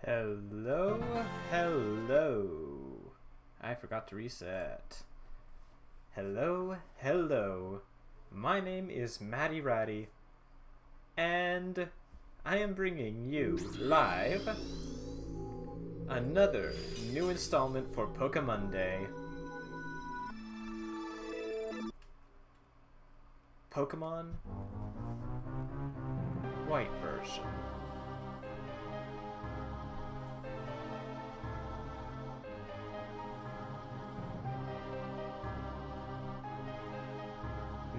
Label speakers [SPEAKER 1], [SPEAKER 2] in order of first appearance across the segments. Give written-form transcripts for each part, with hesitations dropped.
[SPEAKER 1] Hello, hello. I forgot to reset. Hello, hello. My name is Matty Ratty, and I am bringing you live another new installment for Pokemon Day. Pokemon White version.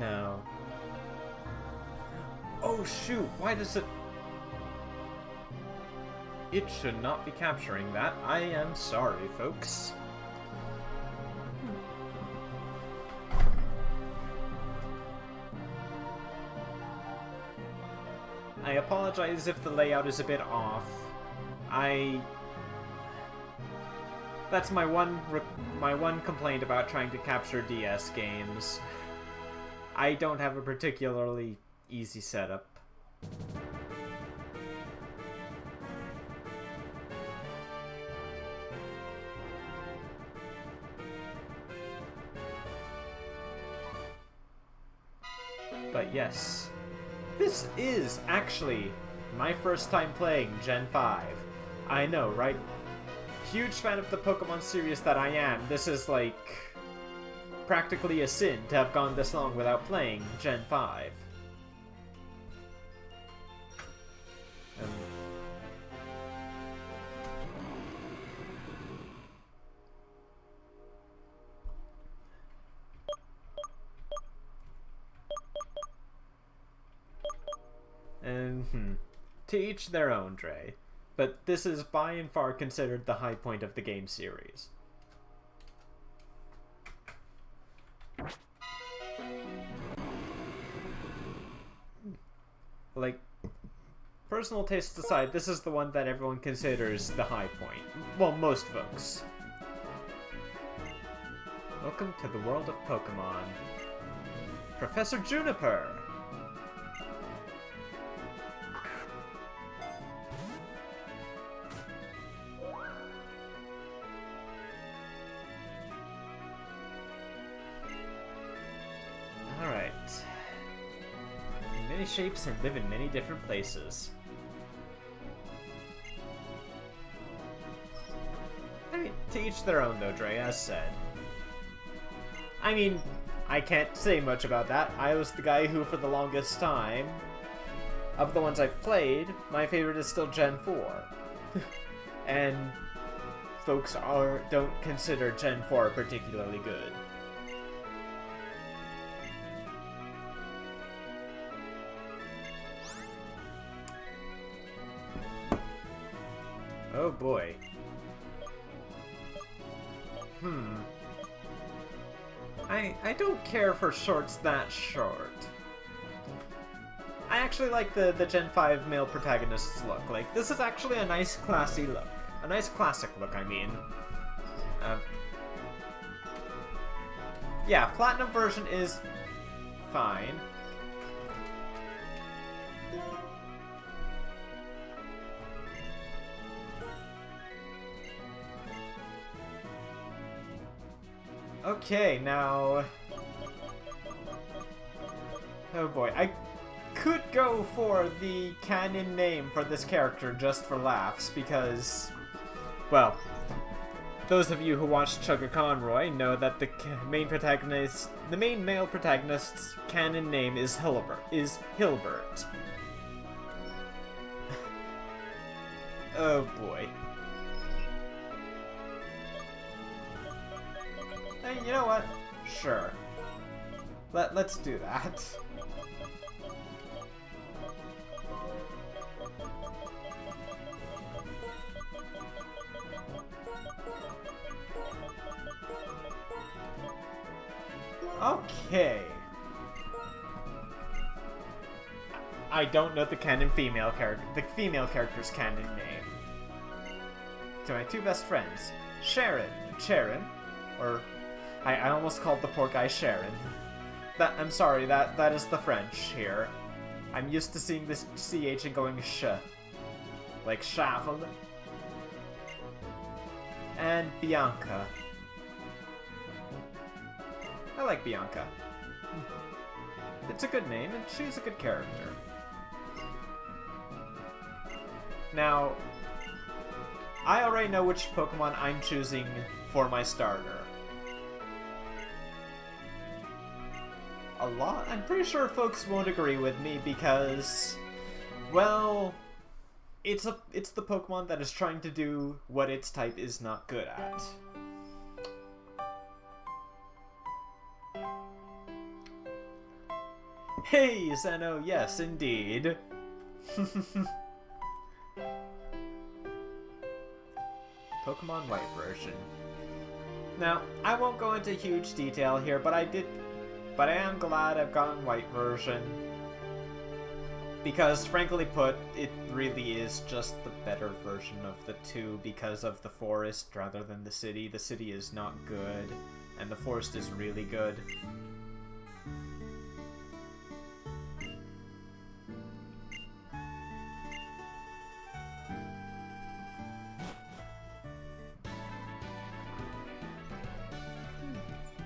[SPEAKER 1] No. Oh shoot, why does it... It should not be capturing that. I am sorry, folks. I apologize if the layout is a bit off. That's my one complaint about trying to capture DS games. I don't have a particularly easy setup. But yes, this is actually my first time playing Gen 5. I know, right? Huge fan of the Pokemon series that I am. This is like practically a sin to have gone this long without playing Gen 5. To each their own, Dre. But this is by and far considered the high point of the game series. Like, personal tastes aside, this is the one that everyone considers the high point. Well, most folks. Welcome to the world of Pokemon. Professor Juniper! Shapes and live in many different places. I mean, to each their own though, Dre, as said. I mean, I can't say much about that. I was the guy who, for the longest time, of the ones I've played, my favorite is still Gen 4. And folks don't consider Gen 4 particularly good. Oh boy. I don't care for shorts that short. I actually like the Gen 5 male protagonist's look. Like, this is actually a nice classy look. A nice classic look, I mean. Yeah, Platinum version is fine. Okay, now... Oh boy, I could go for the canon name for this character just for laughs, because... Well, those of you who watched Chugga Conroy know that the main male protagonist's canon name is Hilbert. Oh boy. Hey, you know what? Sure. Let's do that. Okay. I don't know the female character's canon name. To my two best friends, Sharon, or I almost called the poor guy Sharon. I'm sorry, that is the French here. I'm used to seeing this CH and going sh. Like Charles. and Bianca. I like Bianca. It's a good name, and she's a good character. Now, I already know which Pokemon I'm choosing for my starter. I'm pretty sure folks won't agree with me because, well, it's the Pokemon that is trying to do what its type is not good at. Hey, Zeno, yes, indeed. Pokemon White version. Now, I won't go into huge detail here, but I am glad I've gotten White version. Because, frankly put, it really is just the better version of the two because of the forest rather than the city. The city is not good, and the forest is really good.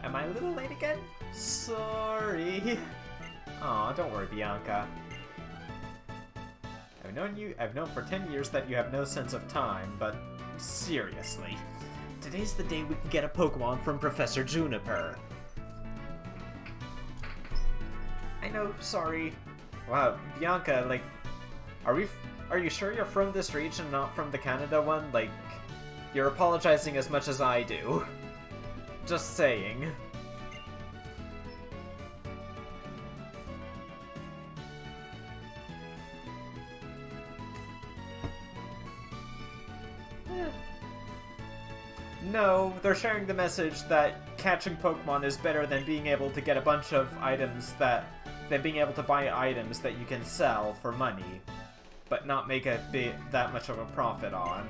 [SPEAKER 1] Am I a little late again? Sorry. Aw, don't worry, Bianca. I've known for 10 years that you have no sense of time, but seriously. Today's the day we can get a Pokemon from Professor Juniper. I know, sorry. Wow, Bianca, like, are you sure you're from this region, not from the Canada one? Like, you're apologizing as much as I do. Just saying. No, they're sharing the message that catching Pokemon is better than being able to get a bunch of items than being able to buy items that you can sell for money, but not make that much of a profit on.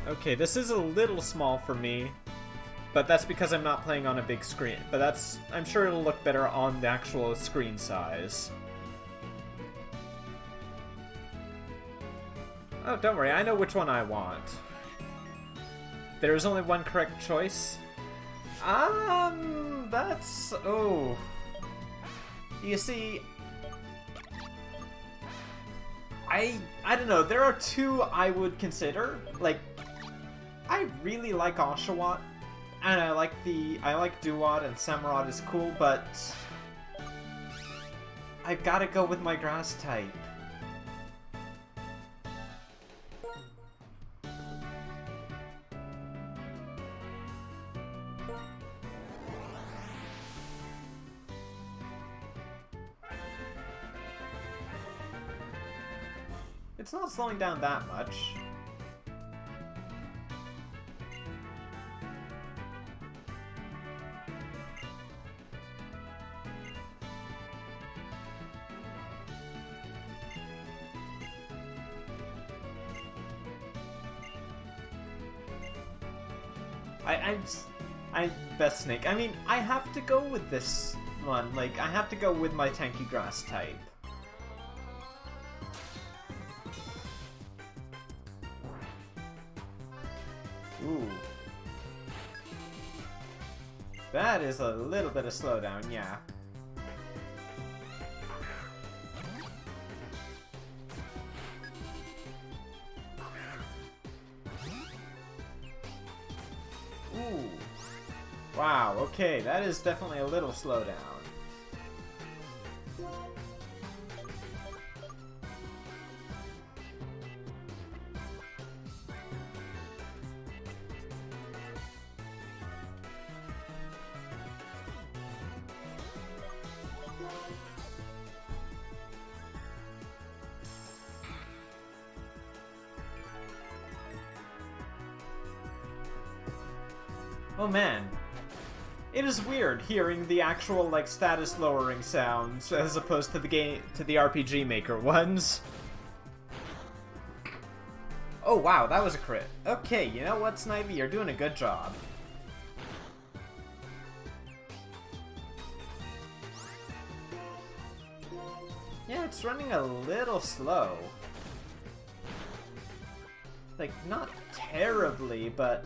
[SPEAKER 1] Okay, this is a little small for me, but that's because I'm not playing on a big screen. But I'm sure it'll look better on the actual screen size. Oh, don't worry, I know which one I want. There is only one correct choice. Oh. You see, I don't know, there are two I would consider. Like, I really like Oshawott, and I like Duwad, and Samurott is cool, but I've gotta go with my grass type. It's not slowing down that much. I Best Snake. I mean, I have to go with this one. Like, I have to go with my tanky grass type. Ooh. That is a little bit of slowdown, yeah. Ooh. Wow, okay, that is definitely a little slowdown. Oh man, it is weird hearing the actual like status lowering sounds as opposed to the RPG Maker ones. Oh wow, that was a crit. Okay, you know what, Snivy, you're doing a good job. Yeah, it's running a little slow. Like, not terribly, but...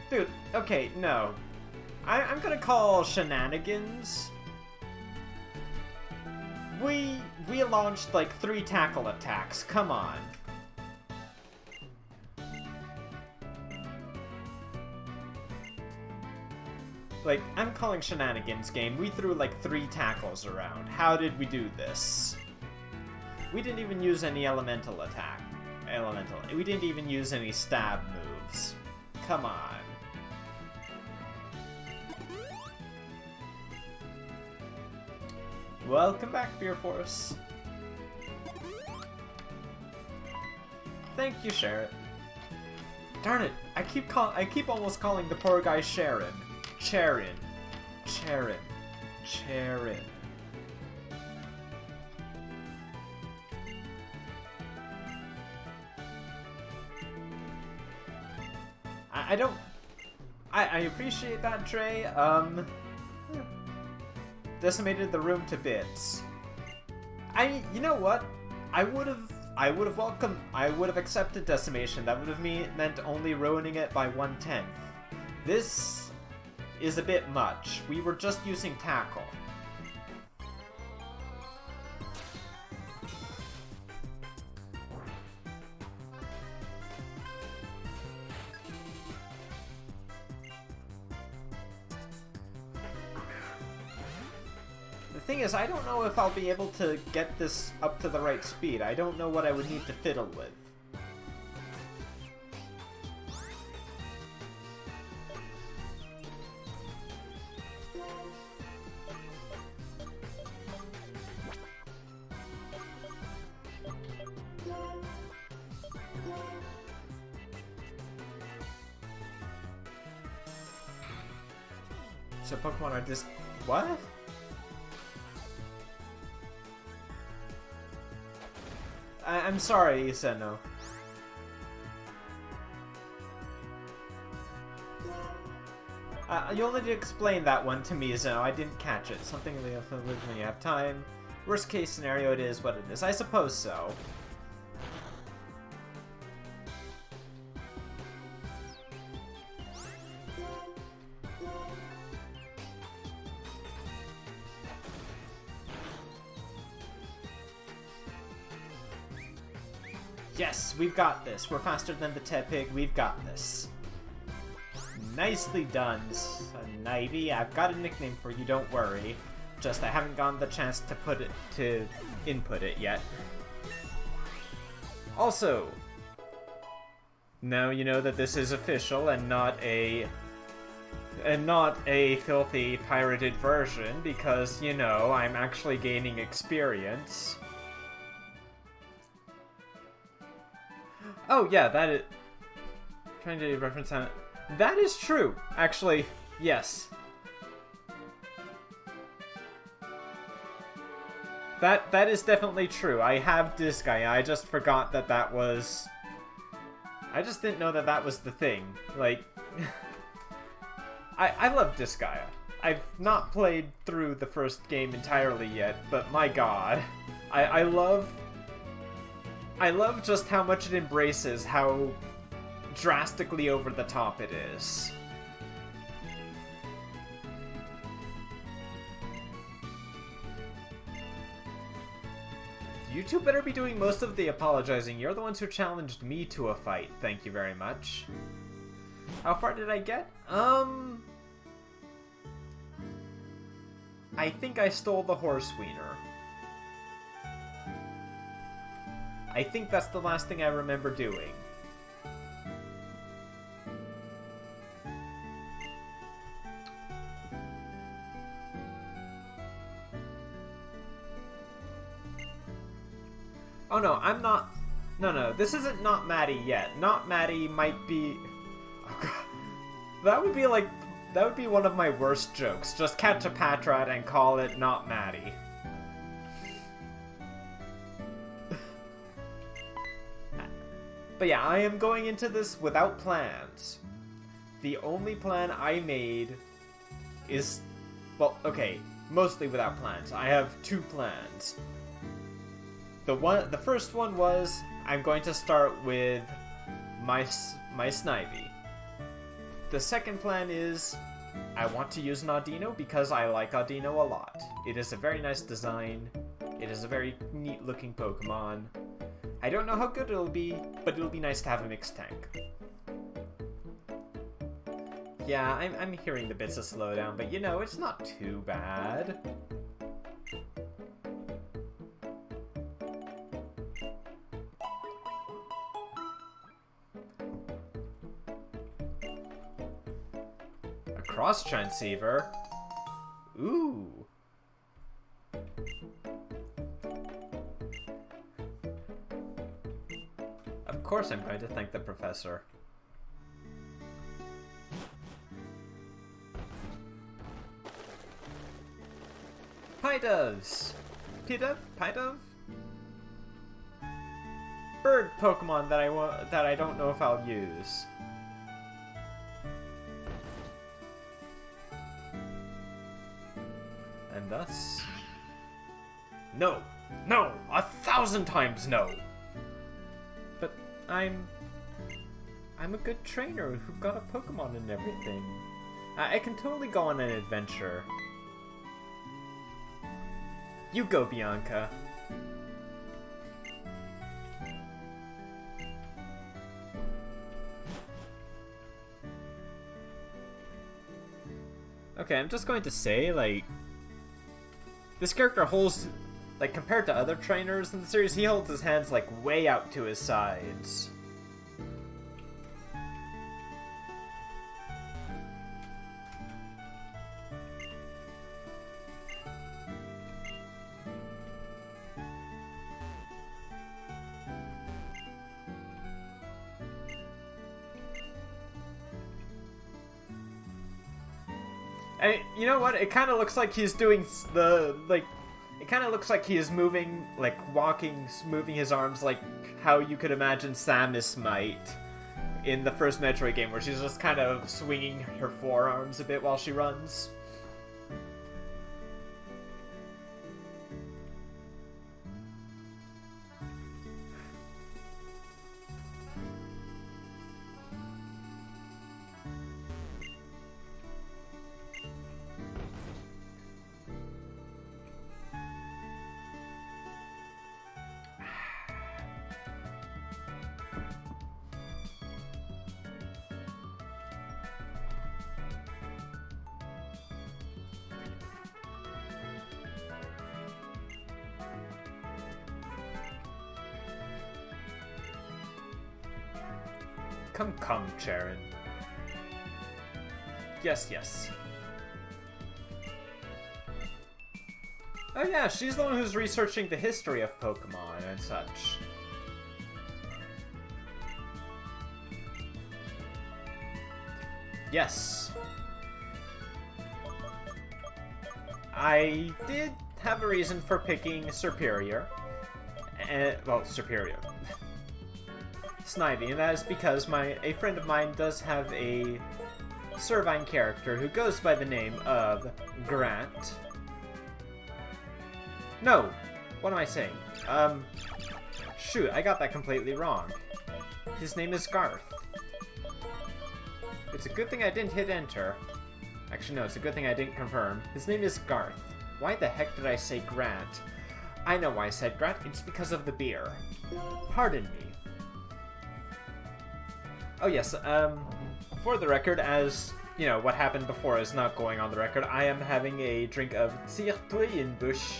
[SPEAKER 1] Dude, okay, no. I'm gonna call shenanigans. We launched like 3 tackle attacks, come on. Like, I'm calling shenanigans game. We threw like 3 tackles around. How did we do this? We didn't even use any elemental attack. We didn't even use any stab moves. Come on. Welcome back, Beer Force. Thank you, Sharon. Darn it! I keep almost calling the poor guy Sharon. Charin. I appreciate that, Trey. Decimated the room to bits. You know what? I would have accepted decimation. That would have meant only ruining it by 1/10. This is a bit much. We were just using tackle. The thing is, I don't know if I'll be able to get this up to the right speed. I don't know what I would need to fiddle with. So Pokemon are just... what? I'm sorry, Iseno. You'll need to explain that one to me, Iseno. I didn't catch it. Something when you have time. Worst case scenario, it is what it is. I suppose so. Yes, we've got this. We're faster than the Tepig. We've got this. Nicely done, Snivy. I've got a nickname for you, don't worry. Just I haven't gotten the chance to input it yet. Also, now you know that this is official and not a filthy pirated version because, you know, I'm actually gaining experience. Oh, yeah, that is... trying to reference on it. That is true, actually, yes. That is definitely true. I have Disgaea. I just forgot that was... I just didn't know that was the thing. Like... I love Disgaea. I've not played through the first game entirely yet, but my god. I love just how much it embraces how drastically over the top it is. You two better be doing most of the apologizing. You're the ones who challenged me to a fight. Thank you very much. How far did I get? I think I stole the horse wiener. I think that's the last thing I remember doing. Oh no, I'm not... No, this isn't Not Maddie yet. Not Maddie might be... Oh god. That would be like... That would be one of my worst jokes. Just catch a Patrat and call it Not Maddie. But yeah, I am going into this without plans. The only plan I made is... Well, okay, mostly without plans. I have two plans. The first one was, I'm going to start with my Snivy. The second plan is, I want to use an Audino because I like Audino a lot. It is a very nice design. It is a very neat looking Pokemon. I don't know how good it'll be, but it'll be nice to have a mixed tank. Yeah, I'm hearing the bits of slowdown, but you know, it's not too bad. A cross transceiver? Ooh. Of course I'm going to thank the professor. Pydoves! Pidove? Pidove? Bird Pokemon that I don't know if I'll use. And thus... No! No! 1,000 times no! But I'm a good trainer who got a Pokemon and everything. I can totally go on an adventure. You go, Bianca. Okay, I'm just going to say, like, this character holds, like, compared to other trainers in the series, he holds his hands, like, way out to his sides. And you know what? It kind of looks like he's doing the, like, it kind of looks like he is moving, like, moving his arms like how you could imagine Samus might in the first Metroid game, where she's just kind of swinging her forearms a bit while she runs. Come, Charon. Yes, yes. Oh yeah, she's the one who's researching the history of Pokemon and such. Yes. I did have a reason for picking Superior. Well, Superior. Snivy, and that is because a friend of mine does have a Servine character who goes by the name of Grant. No! What am I saying? Shoot, I got that completely wrong. His name is Garth. It's a good thing I didn't hit enter. Actually, no, it's a good thing I didn't confirm. His name is Garth. Why the heck did I say Grant? I know why I said Grant. It's because of the beer. Pardon me. Oh yes, for the record, as, you know, what happened before is not going on the record, I am having a drink of Tiertoyenbush,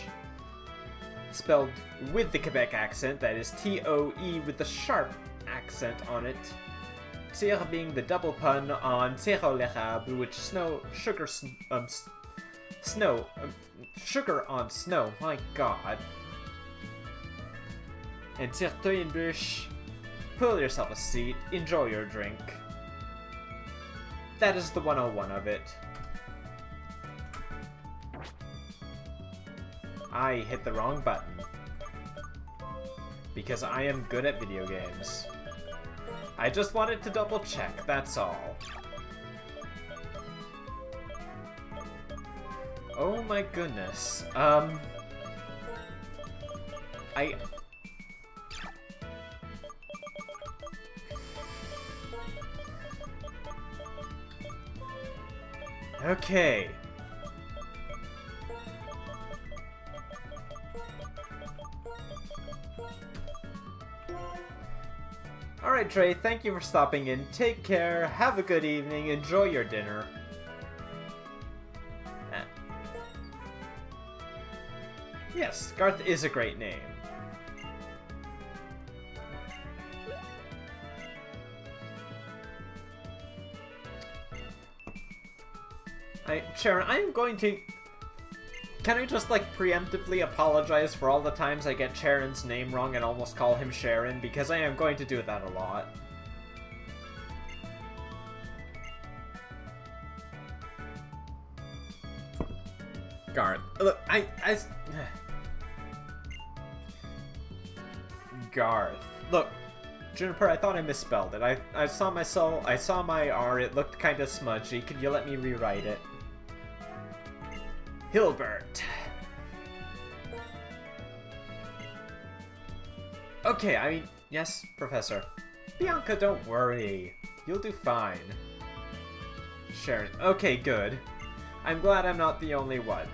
[SPEAKER 1] spelled with the Quebec accent, that is T-O-E with the sharp accent on it. Tier being the double pun on Sirop l'érable, which sugar on snow, my god. And Tiertoyenbush, pull yourself a seat, enjoy your drink. That is the 101 of it. I hit the wrong button. Because I am good at video games. I just wanted to double check, that's all. Oh my goodness. Okay. Alright, Trey, thank you for stopping in. Take care, have a good evening, enjoy your dinner. Yes, Garth is a great name. Sharon, I'm going to... Can I just, like, preemptively apologize for all the times I get Sharon's name wrong and almost call him Sharon? Because I am going to do that a lot. Garth. Look, Garth. Look, Juniper, I thought I misspelled it. I saw my R, it looked kind of smudgy. Could you let me rewrite it? Hilbert. Okay, I mean, yes, Professor. Bianca, don't worry. You'll do fine. Sharon. Okay, good. I'm glad I'm not the only one.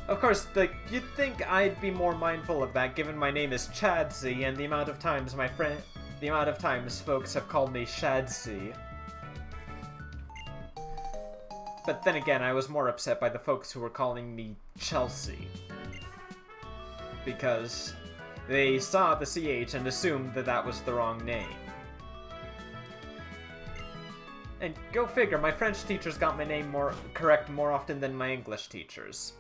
[SPEAKER 1] Of course, like, you'd think I'd be more mindful of that given my name is Chadsy and the amount of times folks have called me Shadsy. But then again, I was more upset by the folks who were calling me Chelsea. Because they saw the CH and assumed that that was the wrong name. And go figure, my French teachers got my name correct more often than my English teachers.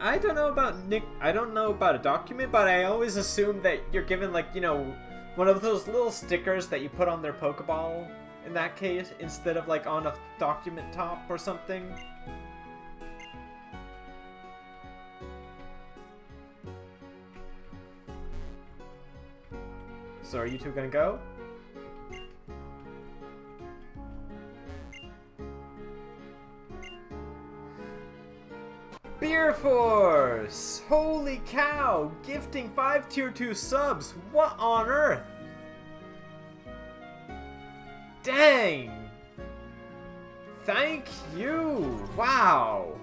[SPEAKER 1] I don't know about a document, but I always assume that you're given, like, you know, one of those little stickers that you put on their Pokeball, in that case, instead of, like, on a document top or something. So are you two gonna go? Beer Force! Holy cow! Gifting 5 tier 2 subs! What on earth? Dang! Thank you! Wow!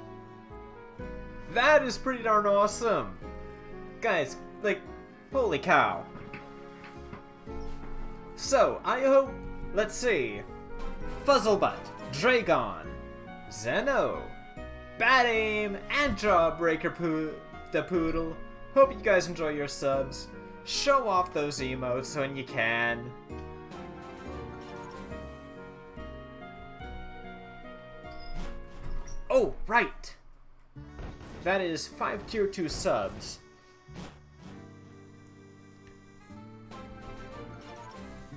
[SPEAKER 1] That is pretty darn awesome! Guys, like, holy cow. So, I hope, let's see, Fuzzlebutt, Dragon, Zeno, Bad Aim, and Jawbreaker the Poodle. Hope you guys enjoy your subs. Show off those emotes when you can. Oh, right! That is 5 tier 2 subs.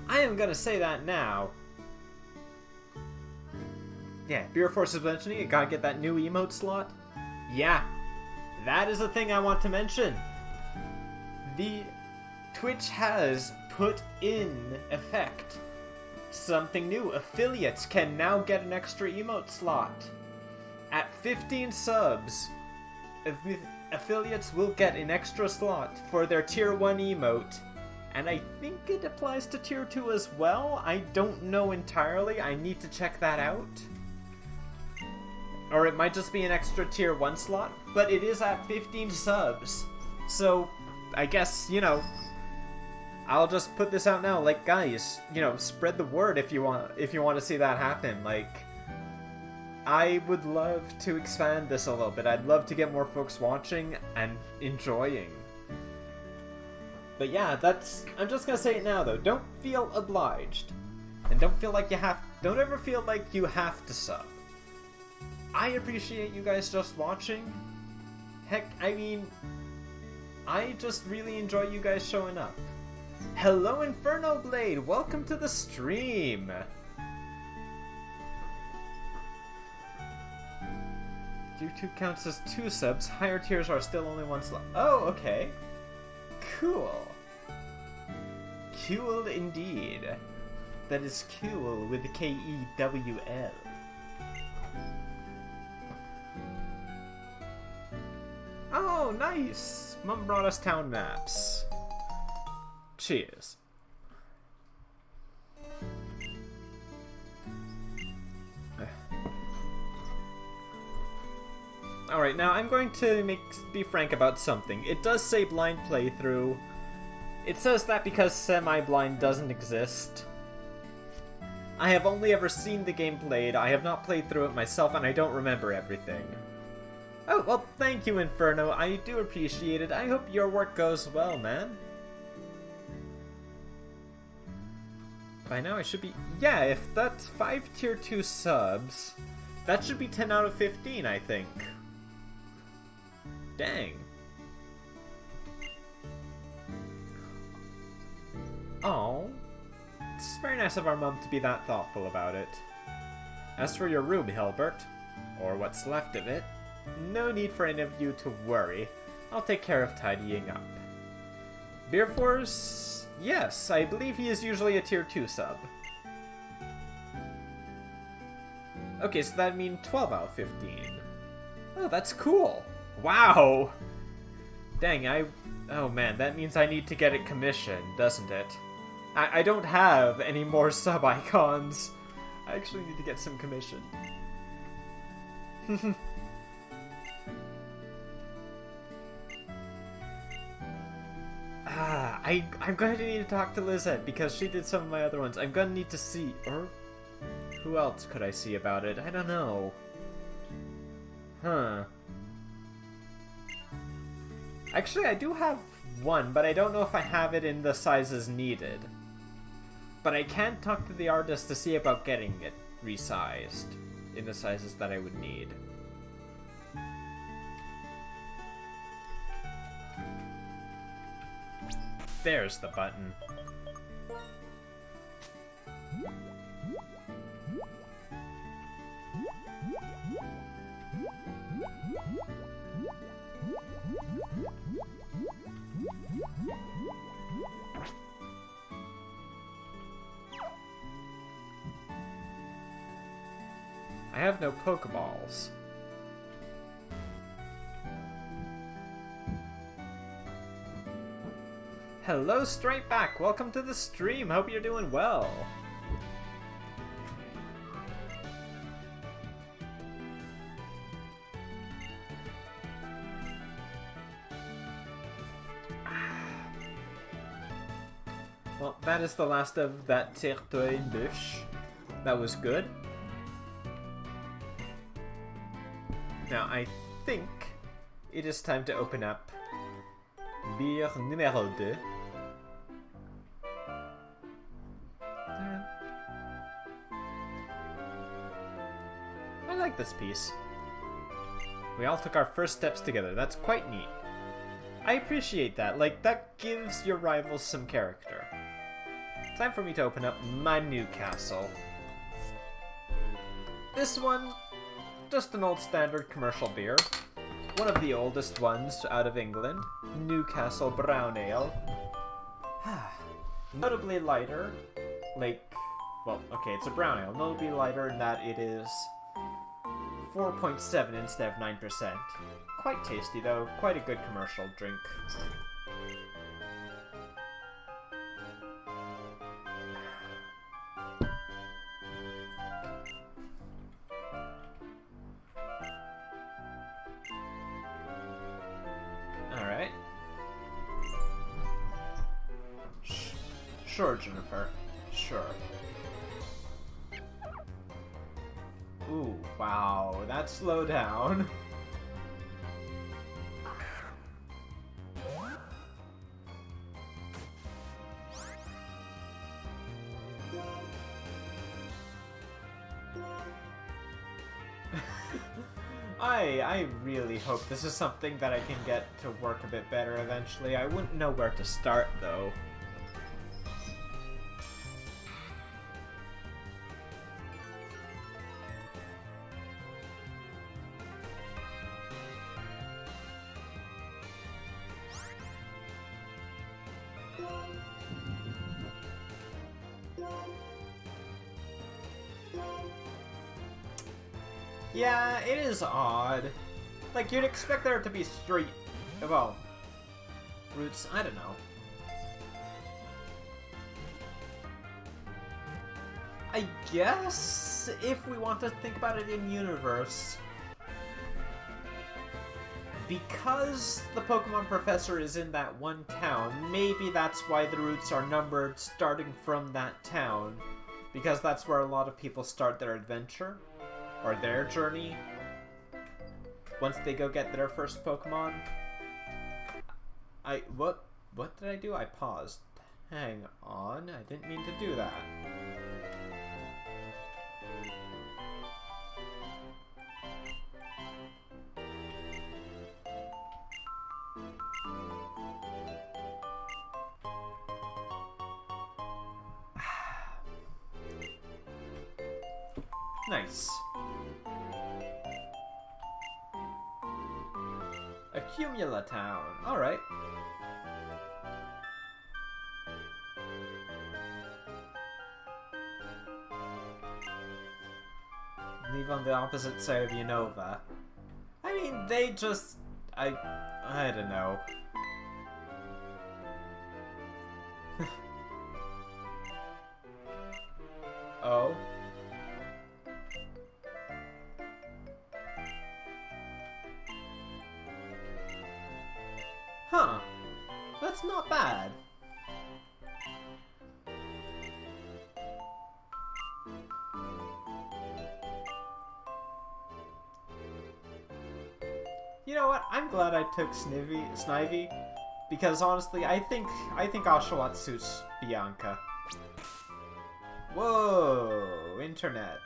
[SPEAKER 1] I am gonna say that now. Yeah, Beer Force is mentioning you gotta get that new emote slot. Yeah, that is a thing I want to mention. The Twitch has put in effect something new. Affiliates can now get an extra emote slot. At 15 subs, affiliates will get an extra slot for their tier 1 emote. And I think it applies to tier 2 as well. I don't know entirely. I need to check that out. Or it might just be an extra tier 1 slot. But it is at 15 subs. So, I guess, you know, I'll just put this out now. Like, guys, you know, spread the word if you want to see that happen. Like, I would love to expand this a little bit. I'd love to get more folks watching and enjoying. But yeah, I'm just gonna say it now though, don't feel obliged. And don't ever feel like you have to sub. I appreciate you guys just watching. Heck, I mean, I just really enjoy you guys showing up. Hello Inferno Blade, welcome to the stream. Tier 2 counts as 2 subs. Higher tiers are still only 1 slot. Oh, okay. Cool. Cool indeed. That is cool with K-E-W-L. Oh, nice! Mom brought us town maps. Cheers. Alright, now I'm going to be frank about something. It does say blind playthrough. It says that because semi-blind doesn't exist. I have only ever seen the game played, I have not played through it myself, and I don't remember everything. Oh, well, thank you, Inferno. I do appreciate it. I hope your work goes well, man. By now I should be... Yeah, if that's 5 tier 2 subs, that should be 10 out of 15, I think. Dang. Oh, it's very nice of our mom to be that thoughtful about it. As for your room, Hilbert, or what's left of it, no need for any of you to worry. I'll take care of tidying up. Beer Force? Yes, I believe he is usually a tier 2 sub. Okay, so that means 12 out of 15. Oh, that's cool. Wow! Dang, oh man, that means I need to get it commissioned, doesn't it? I don't have any more sub-icons. I actually need to get some commissioned. I'm going to need to talk to Lizette, because she did some of my other ones. I'm going to need to see... Or... Who else could I see about it? I don't know. Huh. Actually, I do have one, but I don't know if I have it in the sizes needed. But I can talk to the artist to see about getting it resized in the sizes that I would need. There's the button. I have no Pokeballs. Hello, Straight Back! Welcome to the stream! Hope you're doing well! Well, that is the last of that Certain Bush. That was good. Now, I think it is time to open up beer numéro 2. I like this piece. We all took our first steps together. That's quite neat. I appreciate that. Like, that gives your rivals some character. Time for me to open up my new castle. This one, just an old standard commercial beer. One of the oldest ones out of England. Newcastle Brown Ale. Notably lighter. Like, well, okay, it's a brown ale. Notably lighter in that it is 4.7 instead of 9%. Quite tasty though. Quite a good commercial drink. Alright. Sure, Juniper. Sure. Ooh, wow. That slowdown. I really hope this is something that I can get to work a bit better eventually. I wouldn't know where to start, though. Yeah, it is odd. Like, you'd expect there to be straight, well, routes, I don't know. I guess, if we want to think about it in universe, because the Pokemon Professor is in that one town, maybe that's why the routes are numbered starting from that town, because that's where a lot of people start their adventure, or their journey, once they go get their first Pokemon. What did I do? I paused. Hang on, I didn't mean to do that. Nice. Accumula Town. Alright. Leave on the opposite side of Unova. I mean, they just... I don't know. Oh? Huh. That's not bad. You know what? I'm glad I took Snivy, because honestly, I think Oshawott suits Bianca. Whoa, internet.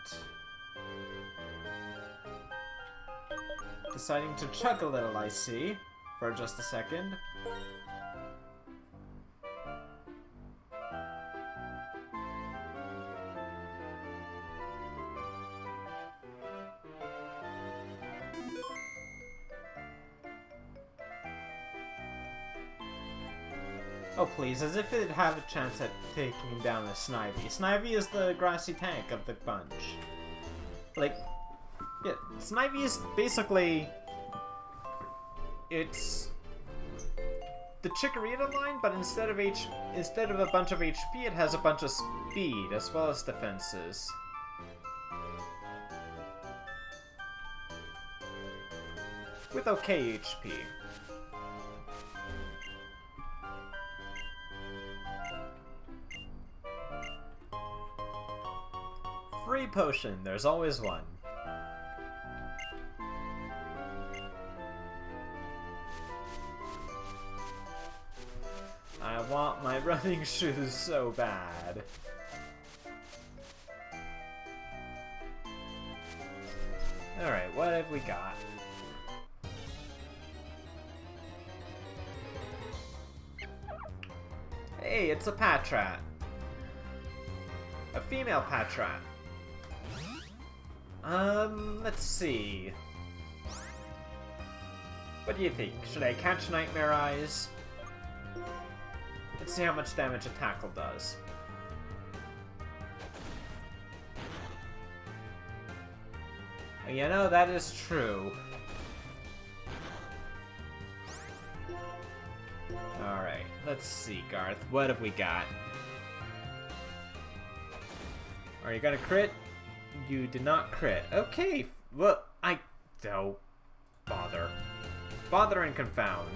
[SPEAKER 1] Deciding to chug a little, I see. For just a second. Oh please, as if it'd have a chance at taking down a Snivy. Snivy is the grassy tank of the bunch. Like, yeah, Snivy is basically... It's the Chikorita line, but instead of a bunch of HP, it has a bunch of speed as well as defenses. With okay HP. Free potion, there's always one. I want my running shoes so bad. Alright, what have we got? Hey, it's a Patrat. A female Patrat. Let's see. What do you think? Should I catch Nightmare Eyes? Let's see how much damage a tackle does. You know, that is true. Alright, let's see, Garth. What have we got? Are you gonna crit? You did not crit. Okay, well, don't bother. Bother and confound.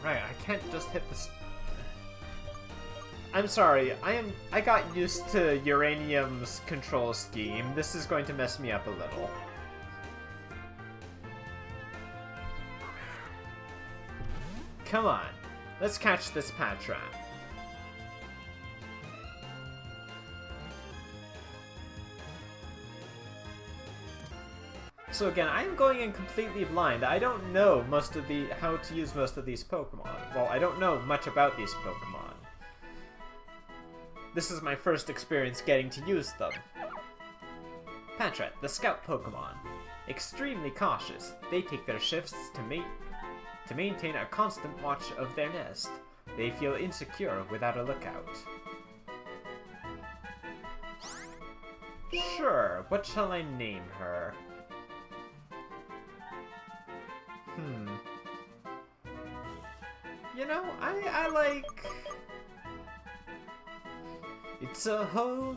[SPEAKER 1] Right, I can't just hit this. I'm sorry, I got used to Uranium's control scheme. This is going to mess me up a little. Come on, let's catch this Patrat. So again, I'm going in completely blind. I don't know how to use most of these Pokemon. Well, I don't know much about these Pokemon. This is my first experience getting to use them. Patrat, the scout Pokemon. Extremely cautious. They take their shifts to mate to maintain a constant watch of their nest. They feel insecure without a lookout. Sure, what shall I name her? You know, I like... It's a whole...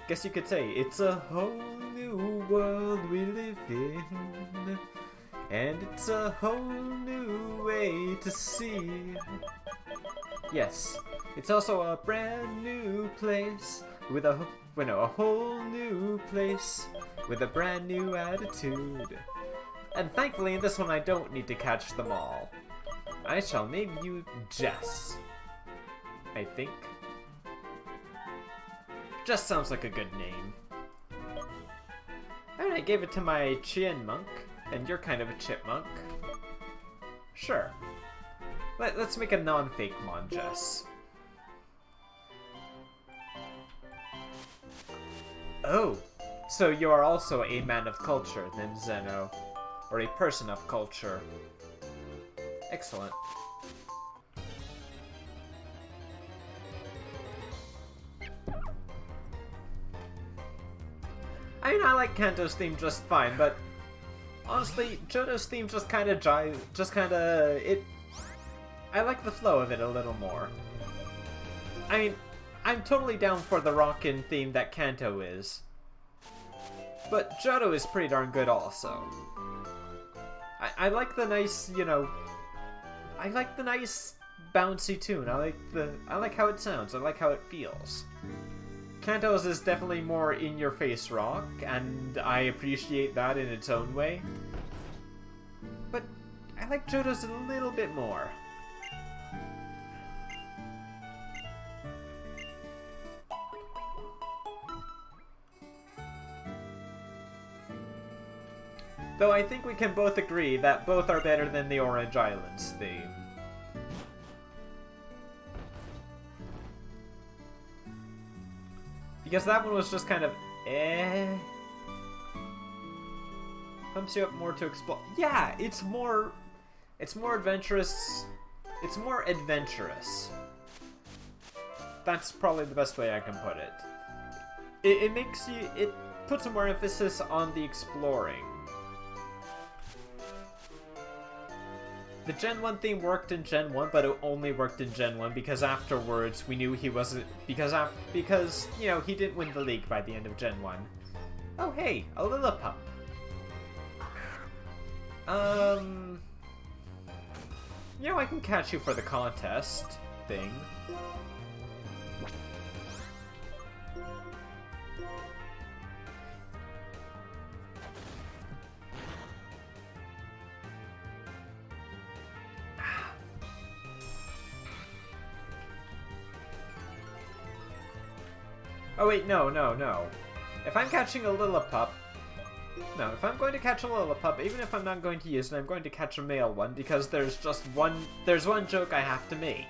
[SPEAKER 1] Guess you could say, it's a whole new world we live in. And it's a whole new way to see. Yes, it's also a brand new place with a whole new place with a brand new attitude. And thankfully in this one I don't need to catch them all. I shall name you Jess. I think. Jess sounds like a good name. And I gave it to my Chien-monk, and you're kind of a chipmunk. Sure. Let's make a non-fake Mon Jess. Oh, so you are also a man of culture, then, Zeno. Or a person of culture. Excellent. I mean, I like Kanto's theme just fine, but honestly, Johto's theme just kind of I like the flow of it a little more. I mean, I'm totally down for the rockin' theme that Kanto is, but Johto is pretty darn good also. I like the nice, you know, I like the nice bouncy tune. I like how it sounds. I like how it feels. Kanto's is definitely more in-your-face rock, and I appreciate that in its own way. But I like Johto's a little bit more. Though I think we can both agree that both are better than the Orange Islands theme. Because that one was just kind of, pumps you up more to explore. Yeah, it's more adventurous. It's more adventurous. That's probably the best way I can put it. It puts more emphasis on the exploring. The Gen 1 theme worked in Gen 1, but it only worked in Gen 1 because afterwards we knew he wasn't... Because, you know, he didn't win the league by the end of Gen 1. Oh, hey, a Lillipup. You know, I can catch you for the contest thing. Oh wait, no. If I'm catching a Lillipup... No, if I'm going to catch a Lillipup, even if I'm not going to use it, I'm going to catch a male one, because there's one joke I have to make.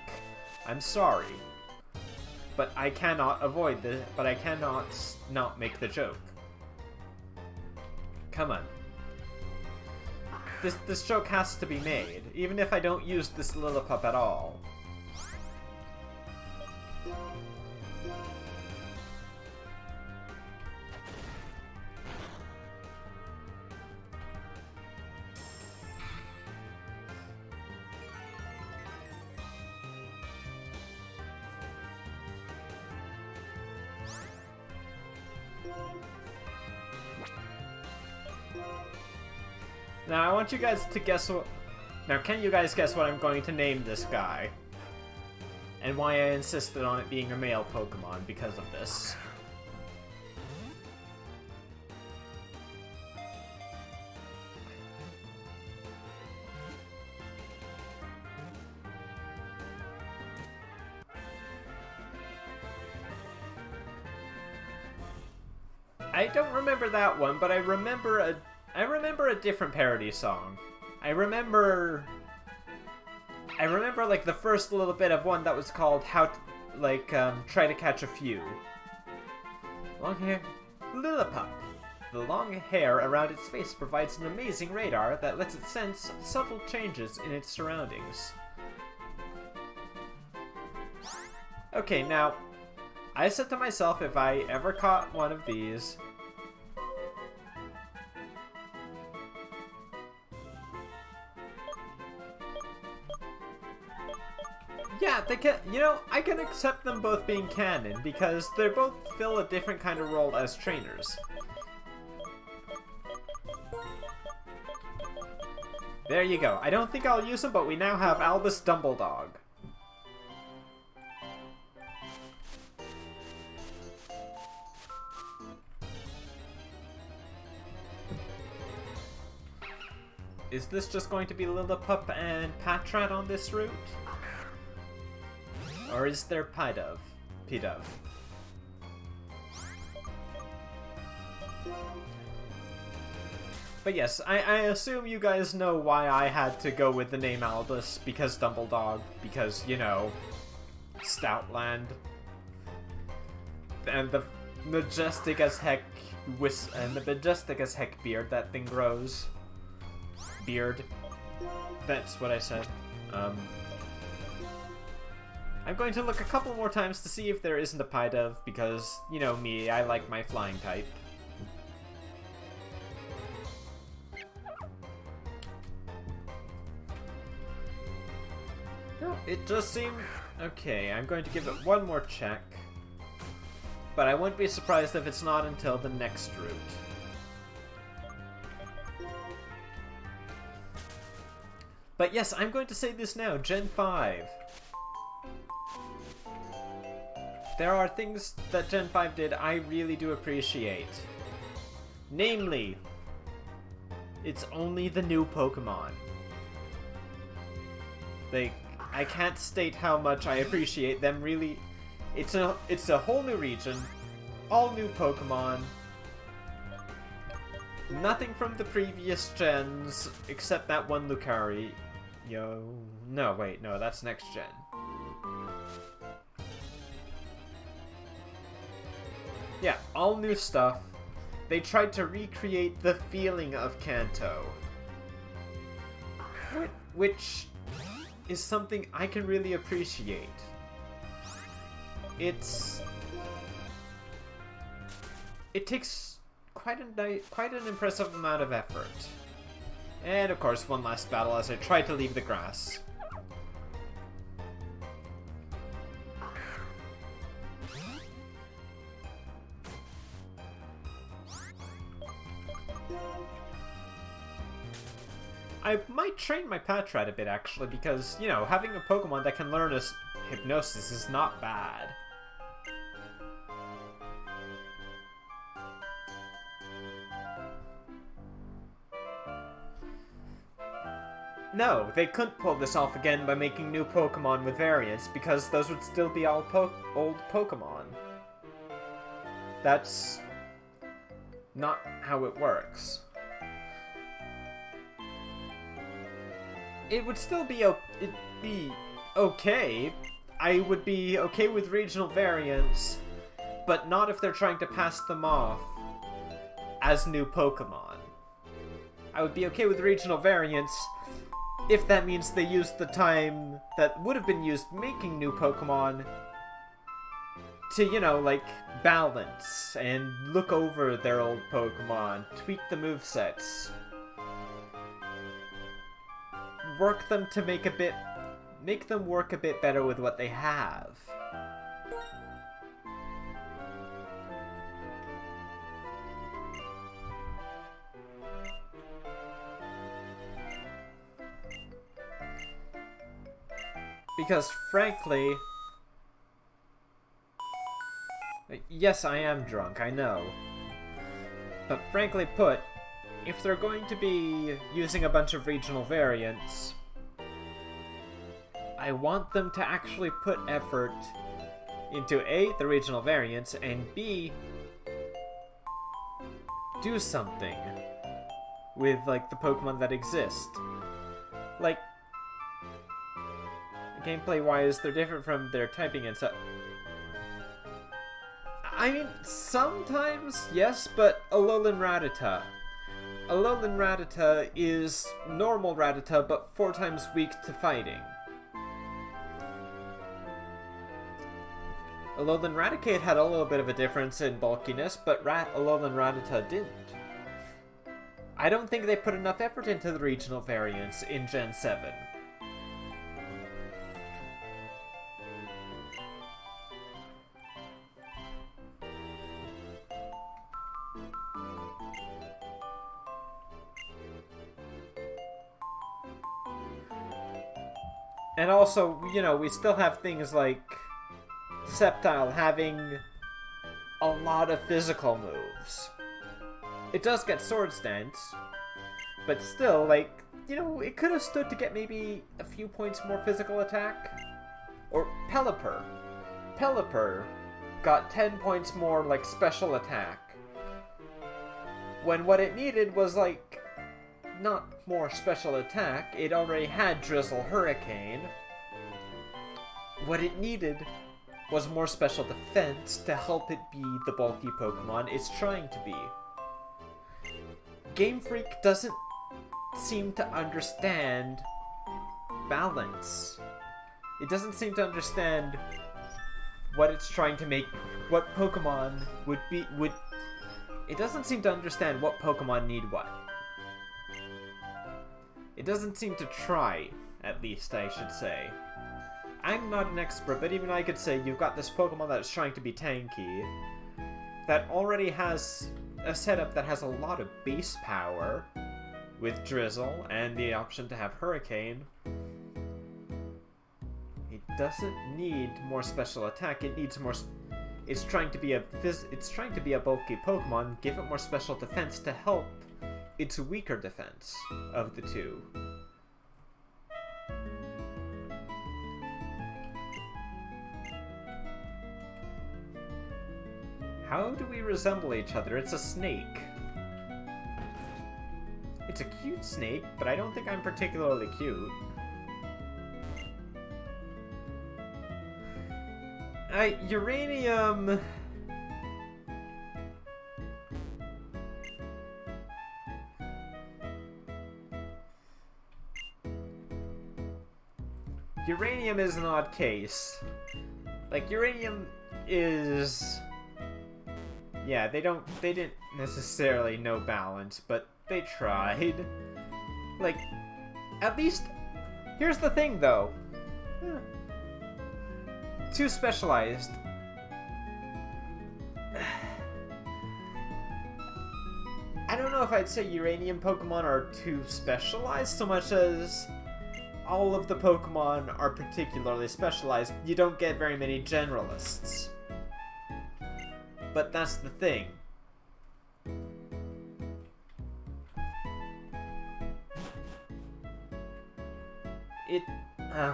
[SPEAKER 1] I'm sorry. But I cannot avoid this, but I cannot not make the joke. Come on. This joke has to be made, even if I don't use this Lillipup at all. Now, I want you guys to guess what... Now, can you guys guess what I'm going to name this guy? And why I insisted on it being a male Pokemon because of this. I don't remember that one, but I remember a different parody song. I remember like the first little bit of one that was called Try to Catch a Few. Long hair, Lillipup. The long hair around its face provides an amazing radar that lets it sense subtle changes in its surroundings. Okay, now, I said to myself if I ever caught one of these... Yeah, they can, you know, I can accept them both being canon, because they both fill a different kind of role as trainers. There you go. I don't think I'll use them, but we now have Albus Dumbledog. Is this just going to be Lillipup and Patrat on this route? Or is there P-Dove? But yes, I assume you guys know why I had to go with the name Albus, because Dumbledog, because, you know, Stoutland. And the majestic as heck beard that thing grows. Beard. That's what I said. I'm going to look a couple more times to see if there isn't a P-Dove, because, you know me, I like my flying type. No, it just seemed... Okay, I'm going to give it one more check. But I wouldn't be surprised if it's not until the next route. But yes, I'm going to say this now, Gen 5. There are things that Gen 5 did I really do appreciate. Namely, it's only the new Pokemon. Like, I can't state how much I appreciate them really. It's a whole new region, all new Pokemon. Nothing from the previous gens, except that one Lucario. No, wait, no, that's next gen. Yeah, all new stuff. They tried to recreate the feeling of Kanto. Which is something I can really appreciate. It takes quite an impressive amount of effort. And of course, one last battle as I try to leave the grass. I might train my Patrat a bit, actually, because, you know, having a Pokemon that can learn Hypnosis is not bad. No, they couldn't pull this off again by making new Pokemon with variants, because those would still be all old Pokemon. That's not how it works. It would still be okay. I would be okay with regional variants, but not if they're trying to pass them off as new Pokemon. I would be okay with regional variants if that means they used the time that would have been used making new Pokemon to, you know, like, balance and look over their old Pokemon, tweak the movesets. Work them to make them work a bit better with what they have. Because frankly, yes, I am drunk, I know. But frankly put, if they're going to be using a bunch of regional variants, I want them to actually put effort into A, the regional variants, and B, do something with, like, the Pokemon that exist. Like, gameplay-wise, they're different from their typing and such. I mean, sometimes, yes, but Alolan Rattata. Alolan Rattata is normal Rattata, but 4 times weak to fighting. Alolan Raticate had a little bit of a difference in bulkiness, but Alolan Rattata didn't. I don't think they put enough effort into the regional variants in Gen 7. And also, you know, we still have things like Sceptile having a lot of physical moves. It does get Sword Stance, but still, like, you know, it could have stood to get maybe a few points more physical attack. Or Pelipper. Pelipper got 10 points more, like, special attack. When what it needed was, like, not more special attack, it already had Drizzle Hurricane. What it needed was more special defense to help it be the bulky Pokemon it's trying to be. Game Freak doesn't seem to understand balance. It doesn't seem to understand what it's trying to make, what Pokemon it doesn't seem to understand what Pokemon need what. It doesn't seem to try, at least, I should say. I'm not an expert, but even I could say you've got this Pokemon that's trying to be tanky, that already has a setup that has a lot of base power, with Drizzle, and the option to have Hurricane. It doesn't need more special attack, it needs more... It's trying to be a bulky Pokemon, give it more special defense to help its weaker defense of the two. How do we resemble each other? It's a snake. It's a cute snake, but I don't think I'm particularly cute. Uranium... Uranium is an odd case. Like, Uranium is... Yeah, they didn't necessarily know balance, but they tried. Like, at least... Here's the thing, though. Too specialized. I don't know if I'd say Uranium Pokemon are too specialized so much as all of the Pokemon are particularly specialized. You don't get very many generalists. But that's the thing.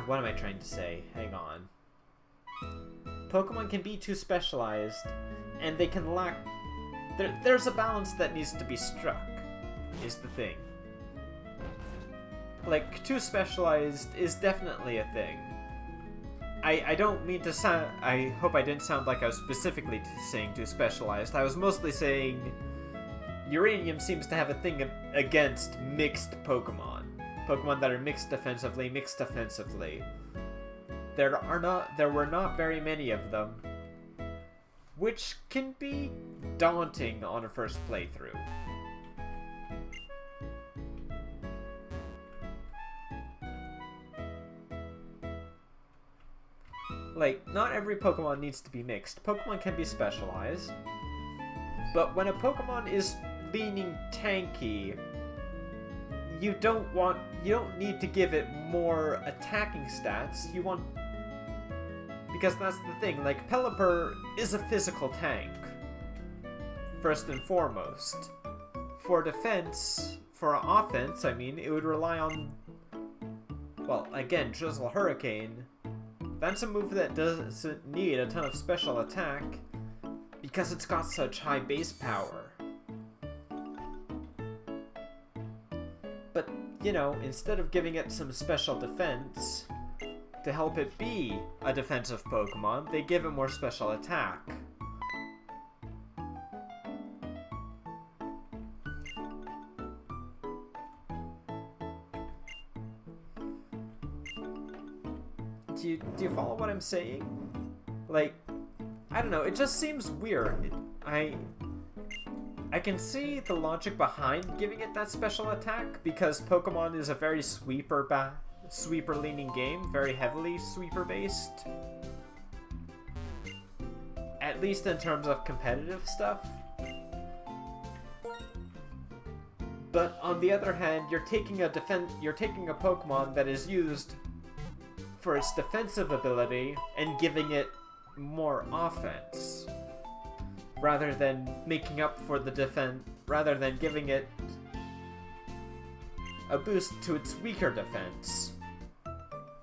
[SPEAKER 1] What am I trying to say? Hang on. Pokemon can be too specialized, and they can lack... There's a balance that needs to be struck, is the thing. Like, too specialized is definitely a thing. I don't mean to sound... I hope I didn't sound like I was specifically saying too specialized. I was mostly saying Uranium seems to have a thing against mixed Pokemon. Pokemon that are mixed defensively, mixed offensively. There were not very many of them, which can be daunting on a first playthrough. Like, not every Pokemon needs to be mixed. Pokemon can be specialized, but when a Pokemon is leaning tanky, you don't need to give it more attacking stats. You want... Because that's the thing, like, Pelipper is a physical tank, first and foremost. For defense, for offense, I mean, it would rely on... Well, again, Drizzle Hurricane. That's a move that doesn't need a ton of special attack, because it's got such high base power. But, you know, instead of giving it some special defense to help it be a defensive Pokemon, they give it more special attack. Do you follow what I'm saying? Like, I don't know, it just seems weird. I can see the logic behind giving it that special attack, because Pokemon is a very sweeper-leaning game, very heavily sweeper-based. At least in terms of competitive stuff. But on the other hand, you're taking a Pokemon that is used for its defensive ability and giving it more offense, rather than making up for the rather than giving it a boost to its weaker defense,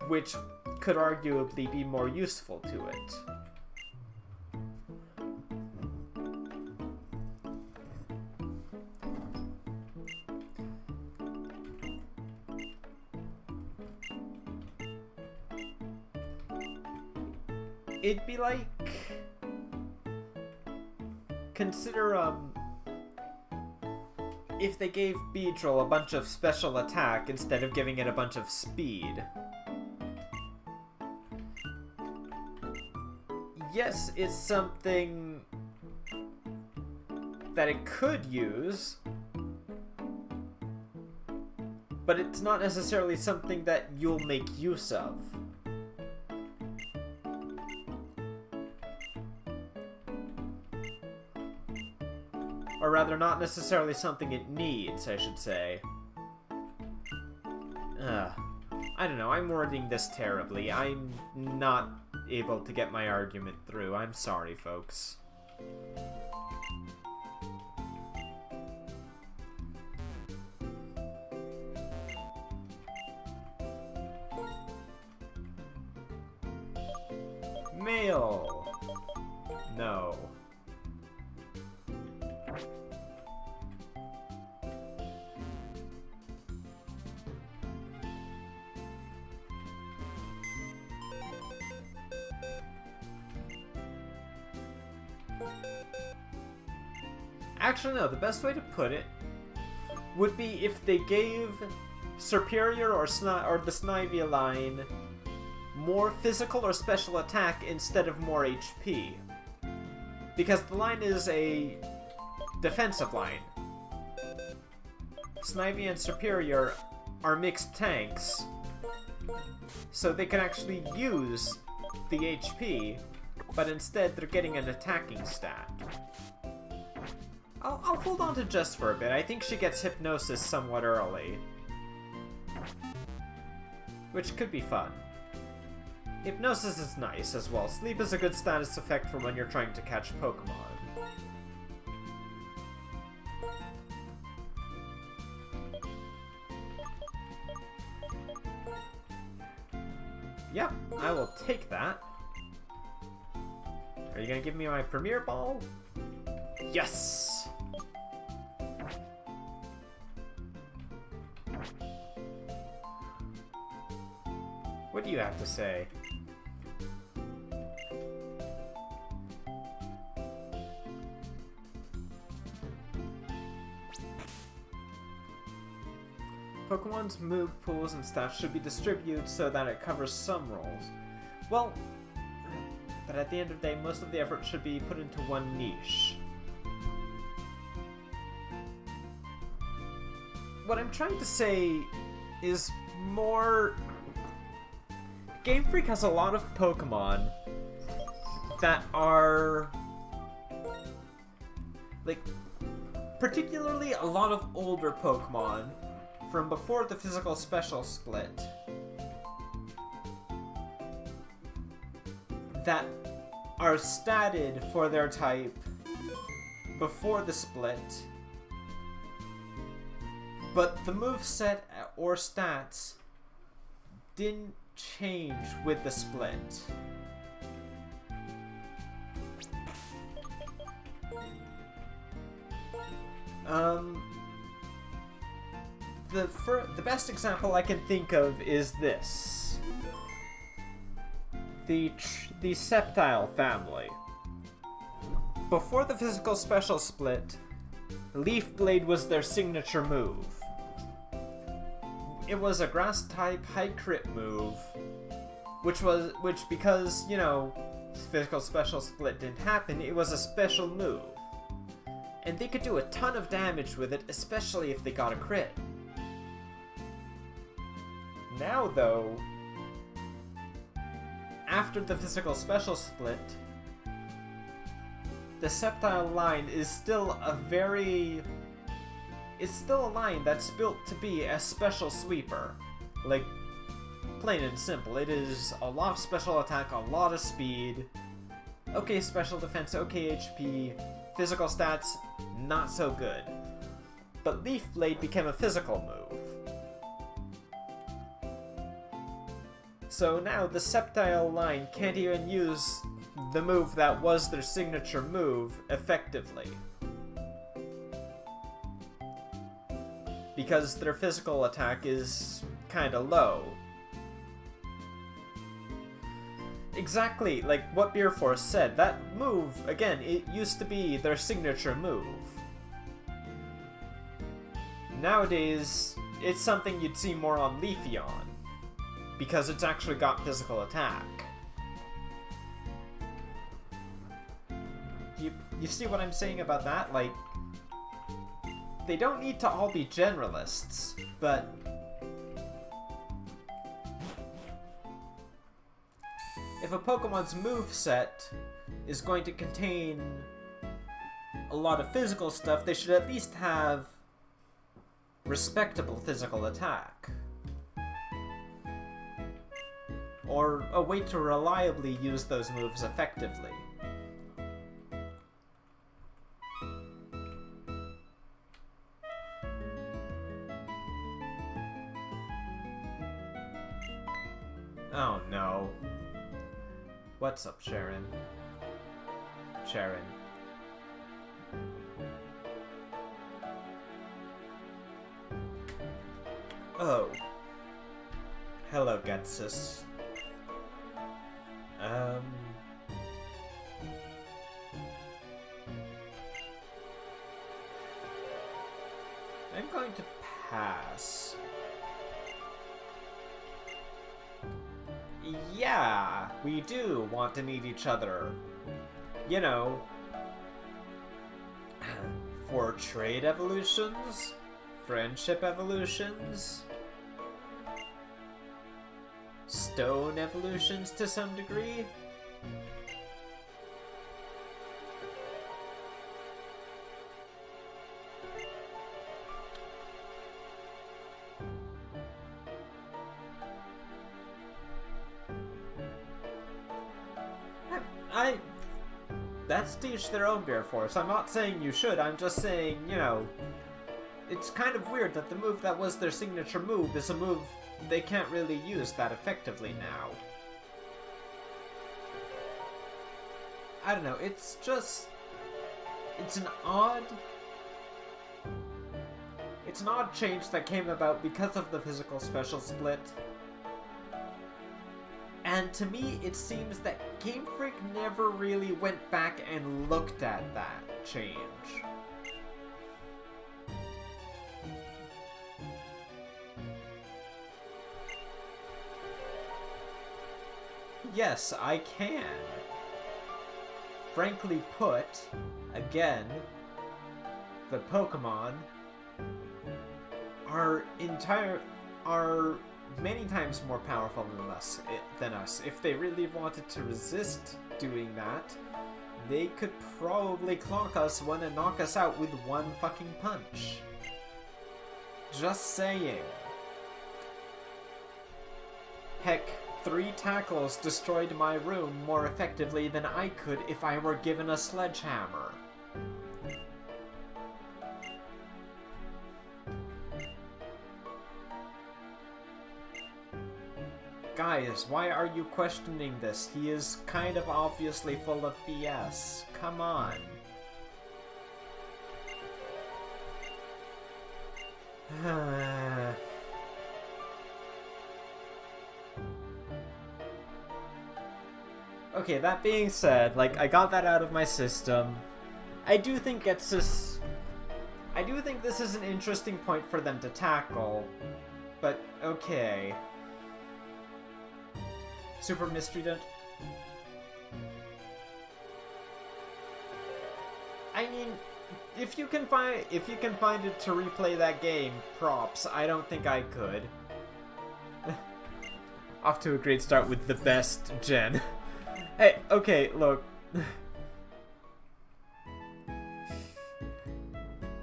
[SPEAKER 1] which could arguably be more useful to it. It'd be like, consider, if they gave Beedrill a bunch of special attack instead of giving it a bunch of speed. Yes, it's something that it could use, but it's not necessarily something that you'll make use of. Or rather, not necessarily something it needs, I should say. I don't know, I'm wording this terribly. I'm not able to get my argument through. I'm sorry, folks. Mail! No. Actually, no, the best way to put it would be if they gave Serperior or the Snivy line more physical or special attack instead of more HP. Because the line is a defensive line. Snivy and Serperior are mixed tanks, so they can actually use the HP, but instead they're getting an attacking stat. I'll hold on to Jess for a bit. I think she gets Hypnosis somewhat early, which could be fun. Hypnosis is nice as well. Sleep is a good status effect for when you're trying to catch Pokemon. Yep, I will take that. Are you gonna give me my Premier Ball? Yes! What do you have to say? Pokemon's move pools and stats should be distributed so that it covers some roles. Well, but at the end of the day, most of the effort should be put into one niche. What I'm trying to say is more... Game Freak has a lot of Pokemon that are... like, particularly a lot of older Pokemon from before the physical special split that are statted for their type before the split, but the moveset or stats didn't change with the split. The best example I can think of is this. The Sceptile family. Before the physical special split, Leaf Blade was their signature move. It was a grass type high crit move Which because, you know, physical special split didn't happen, it was a special move. And they could do a ton of damage with it, especially if they got a crit. Now, though, after the physical special split, the Sceptile line is still it's still a line that's built to be a special sweeper. Like, plain and simple, it is a lot of special attack, a lot of speed, okay special defense, okay HP, physical stats, not so good. But Leaf Blade became a physical move. So now the Sceptile line can't even use the move that was their signature move effectively. Because their physical attack is kinda low. Exactly, like what Beer Force said, that move, again, it used to be their signature move. Nowadays, it's something you'd see more on Leafeon, because it's actually got physical attack. You see what I'm saying about that? Like, they don't need to all be generalists, but if a Pokemon's moveset is going to contain a lot of physical stuff, they should at least have respectable physical attack. Or a way to reliably use those moves effectively. Oh no. What's up, Sharon? Sharon. Oh. Hello, Getsus. I'm going to pass. Yeah, we do want to meet each other. You know, for trade evolutions, friendship evolutions, stone evolutions to some degree. That's to each their own, Beer Force. I'm not saying you should, I'm just saying, you know, it's kind of weird that the move that was their signature move is a move they can't really use that effectively now. I don't know, it's just... It's an odd change that came about because of the physical special split. And to me, it seems that Game Freak never really went back and looked at that change. Yes, I can. Frankly put, again, the Pokemon are many times more powerful than us. If they really wanted to resist doing that, they could probably clock us and knock us out with one fucking punch. Just saying. Heck, 3 tackles destroyed my room more effectively than I could if I were given a sledgehammer. Guys, why are you questioning this? He is kind of obviously full of BS. Come on. Okay, that being said, like, I got that out of my system. I do think this is an interesting point for them to tackle, but okay. Super Mystery Dungeon. I mean, if you can find it to replay that game, props. I don't think I could. Off to a great start with the best gen. Hey, okay, look.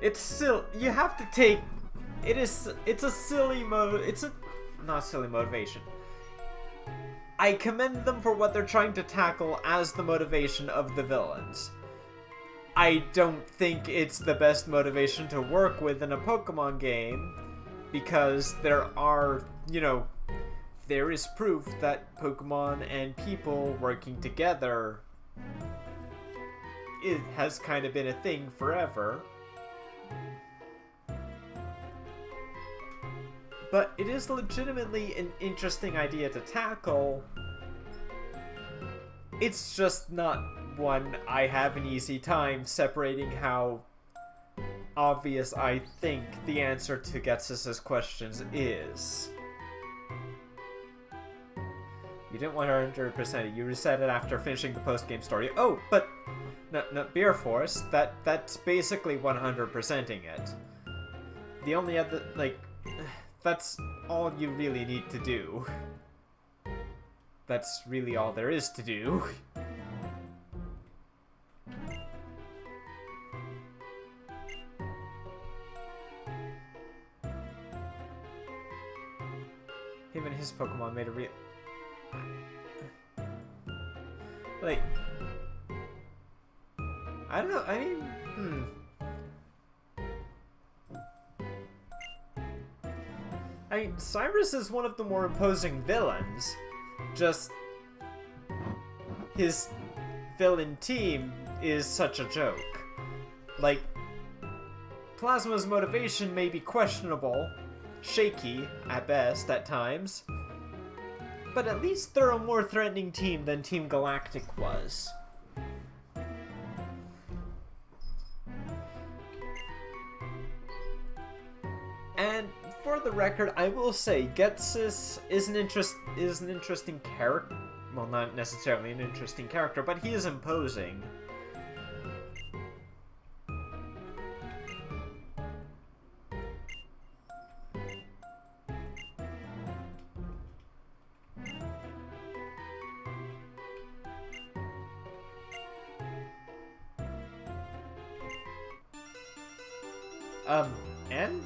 [SPEAKER 1] It's still, you have to take, it's a silly not silly motivation. I commend them for what they're trying to tackle as the motivation of the villains. I don't think it's the best motivation to work with in a Pokemon game, because there are, you know, there is proof that Pokemon and people working together, it has kind of been a thing forever. But it is legitimately an interesting idea to tackle. It's just not one I have an easy time separating how obvious I think the answer to Getsus's questions is. You didn't 100% it. You reset it after finishing the post-game story. Oh, but no, Beer Force, that's basically 100%ing it. The only other, like, that's all you really need to do. That's really all there is to do. Him and his Pokemon made a real... Like... I don't know, I mean... I mean, Cyrus is one of the more imposing villains. Just... his villain team is such a joke. Like, Plasma's motivation may be questionable, shaky, at best, at times, but at least they're a more threatening team than Team Galactic was. And for the record, I will say, Getsus is an interesting character. Well, not necessarily an interesting character, but he is imposing. N?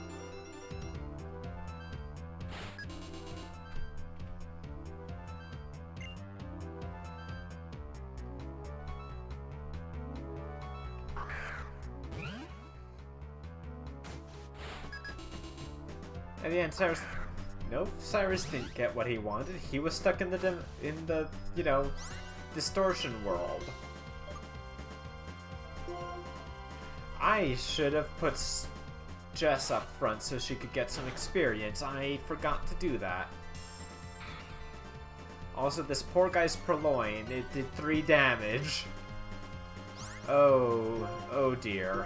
[SPEAKER 1] At the end, Cyrus... Nope, Cyrus didn't get what he wanted. He was stuck in the, you know, distortion world. I should have put Jess up front so she could get some experience. I forgot to do that. Also, this poor guy's Purloin, it did 3 damage. Oh dear.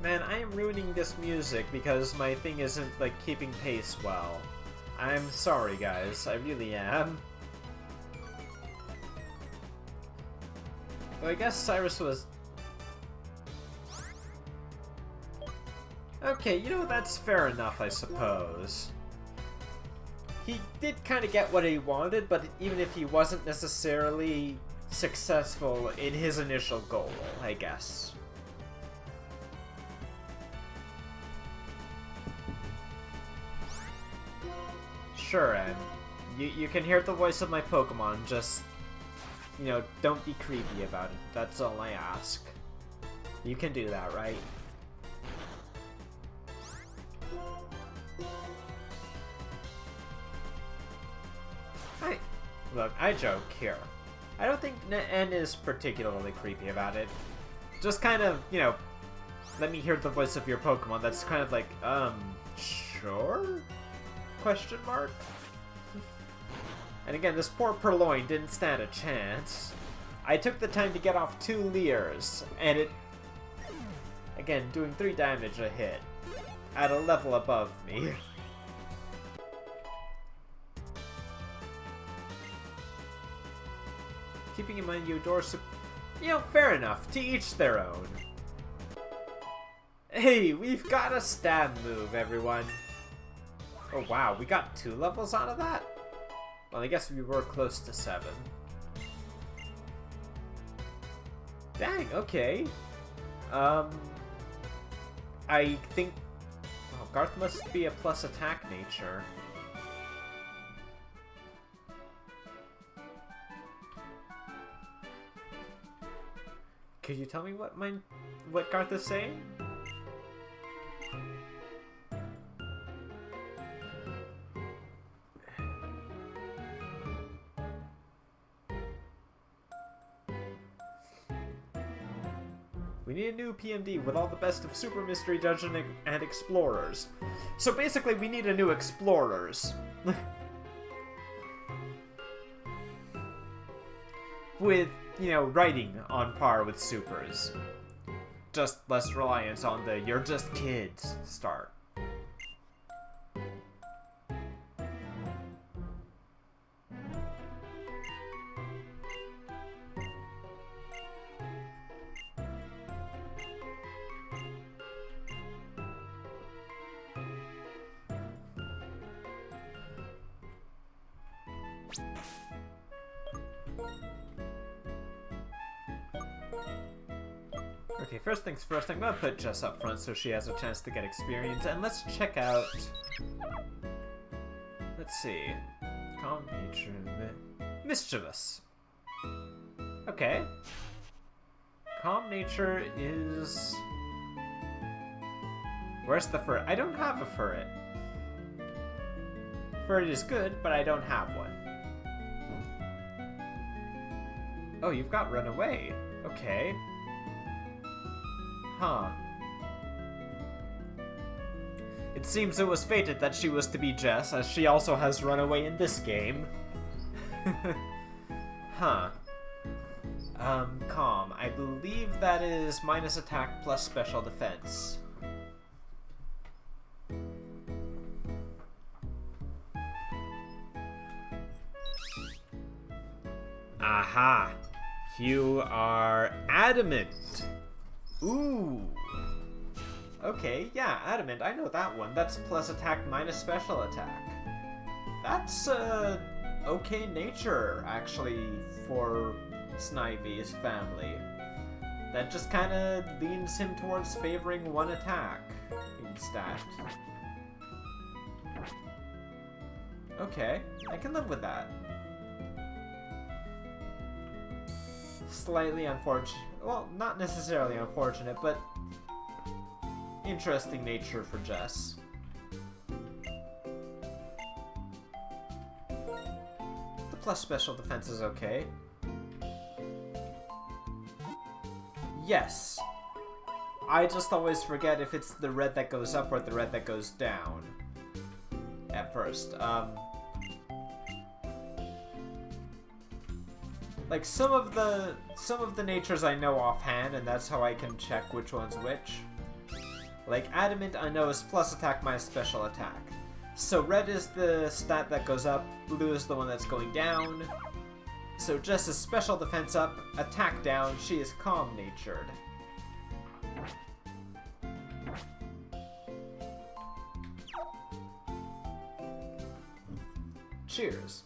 [SPEAKER 1] Man, I am ruining this music because my thing isn't, like, keeping pace well. I'm sorry, guys. I really am. But I guess Cyrus was... Okay, you know, that's fair enough, I suppose. He did kind of get what he wanted, but even if he wasn't necessarily successful in his initial goal, I guess. Sure, and you can hear the voice of my Pokemon, just, you know, don't be creepy about it. That's all I ask. You can do that, right? Look, I joke here. I don't think N is particularly creepy about it. Just kind of, you know, let me hear the voice of your Pokemon. That's kind of like, sure? Question mark? And again, this poor Purloin didn't stand a chance. I took the time to get off 2 Leers, and Again, doing 3 damage a hit. At a level above me. Keeping in mind Eudora's... You know, fair enough. To each their own. Hey, we've got a stab move, everyone. Oh wow, we got 2 levels out of that? Well, I guess we were close to 7. Dang, okay. I think... Oh, Garth must be a plus attack nature. Could you tell me what Garth is saying? We need a new PMD with all the best of Super Mystery Dungeon and Explorers. So basically, we need a new Explorers. With, you know, writing on par with Supers. Just less reliance on the "you're just kids" start. Okay, first things first, I'm gonna put Jess up front so she has a chance to get experience, and let's check out... Let's see... Calm nature... Mischievous. Okay. Calm nature is... Where's the Ferret? I don't have a Ferret. Ferret is good, but I don't have one. Oh, you've got Runaway. Okay. Huh. It seems it was fated that she was to be Jess, as she also has Runaway in this game. Huh. Calm. I believe that is minus attack plus special defense. Aha! You are adamant! Ooh! Okay, yeah, adamant, I know that one. That's plus attack minus special attack. That's, okay nature, actually, for Snivy's family. That just kinda leans him towards favoring one attack in stat. Okay, I can live with that. Slightly unfortunate. Well, not necessarily unfortunate, but interesting nature for Jess. The plus special defense is okay. Yes. I just always forget if it's the red that goes up or the red that goes down. At first. Like, some of the natures I know offhand, and that's how I can check which one's which. Like, adamant I know is plus attack minus special attack. So red is the stat that goes up, blue is the one that's going down. So Jess is special defense up, attack down, she is calm-natured. Cheers.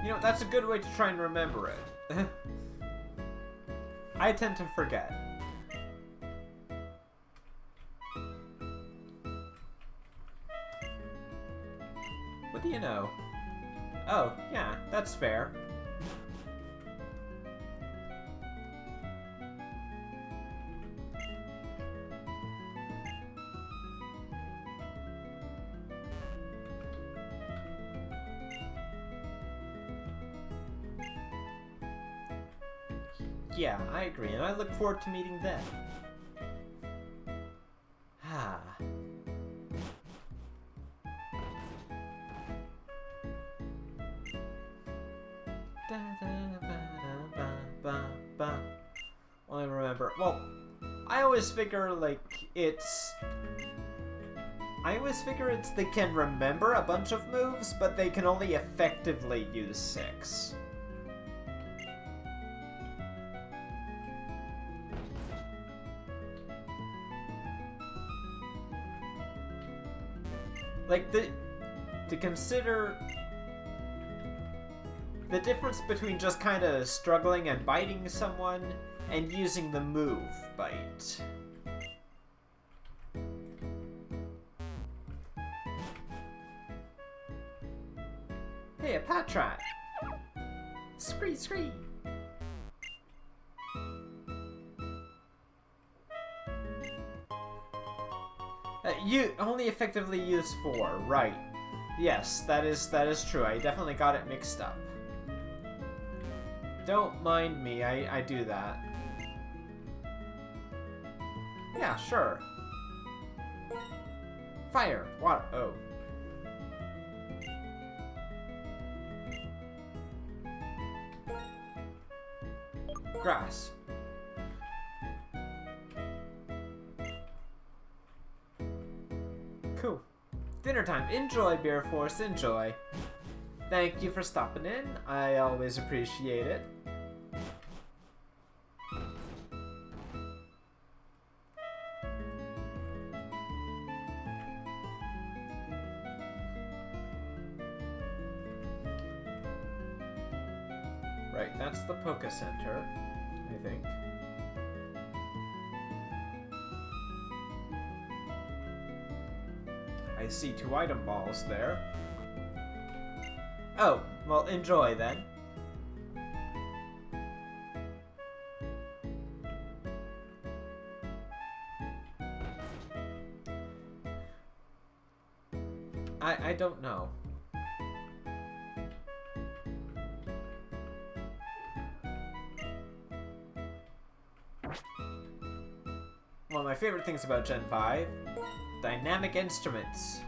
[SPEAKER 1] You know, that's a good way to try and remember it. I tend to forget. What do you know? Oh, yeah, that's fair. Yeah, I agree, and I look forward to meeting them. Ah. remember. Well, I always figure, like, it's... I always figure it's they can remember a bunch of moves, but they can only effectively use 6. Like, to consider the difference between just kind of struggling and biting someone and using the move bite. Hey, a Patrat! Scree, scree! You only effectively use 4, right. Yes, that is true. I definitely got it mixed up. Don't mind me, I do that. Yeah, sure. Fire! Water! Oh. Grass. Cool. Dinner time. Enjoy, Beer Force, enjoy. Thank you for stopping in. I always appreciate it. Right, that's the Poke Center, I think. I see 2 item balls there. Oh, well, enjoy then. I don't know. One of my favorite things about Gen 5, dynamic instruments.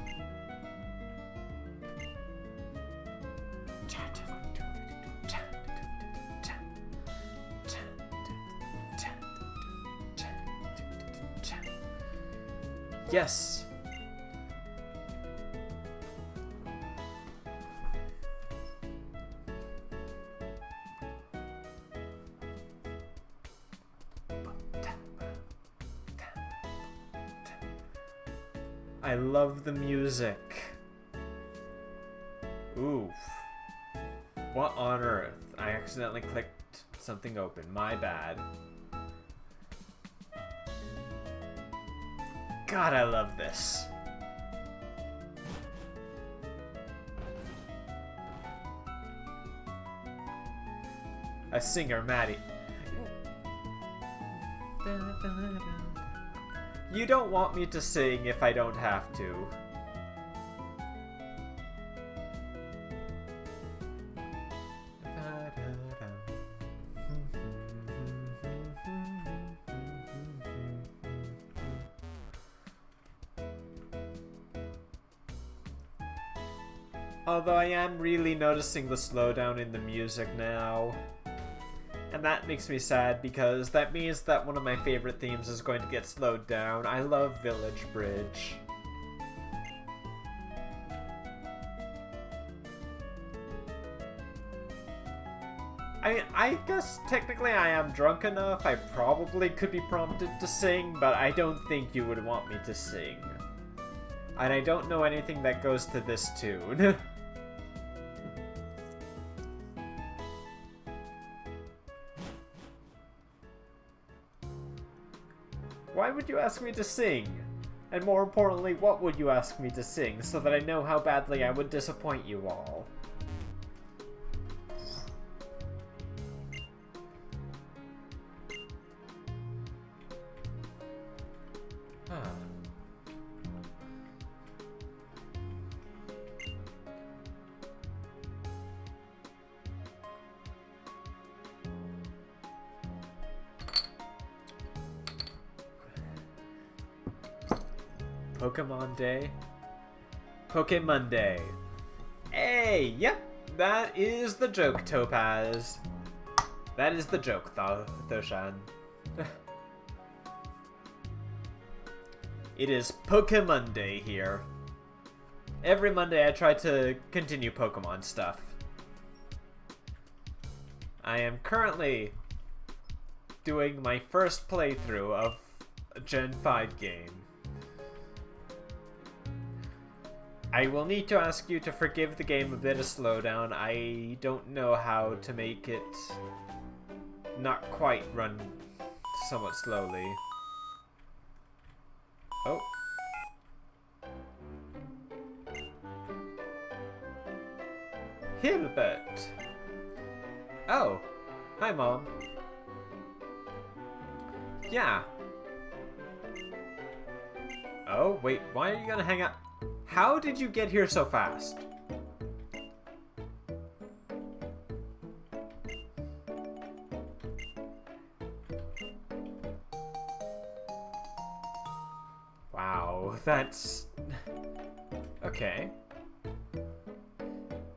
[SPEAKER 1] Yes. I love the music. Oof. What on earth? I accidentally clicked something open. My bad. God, I love this. A singer, Maddie. You don't want me to sing if I don't have to. Although I am really noticing the slowdown in the music now. And that makes me sad because that means that one of my favorite themes is going to get slowed down. I love Village Bridge. I guess technically I am drunk enough. I probably could be prompted to sing, but I don't think you would want me to sing. And I don't know anything that goes to this tune. Why would you ask me to sing? And more importantly, what would you ask me to sing so that I know how badly I would disappoint you all? Pokemon Day? Pokemon Day. Hey, yep, that is the joke, Topaz. That is the joke, Thoshan. It is Pokemon Day here. Every Monday I try to continue Pokemon stuff. I am currently doing my first playthrough of a Gen 5 game. I will need to ask you to forgive the game a bit of slowdown. I don't know how to make it not quite run somewhat slowly. Oh. Hilbert. Oh. Hi, Mom. Yeah. Oh, wait, why are you gonna hang out? How did you get here so fast? Wow, that's... Okay.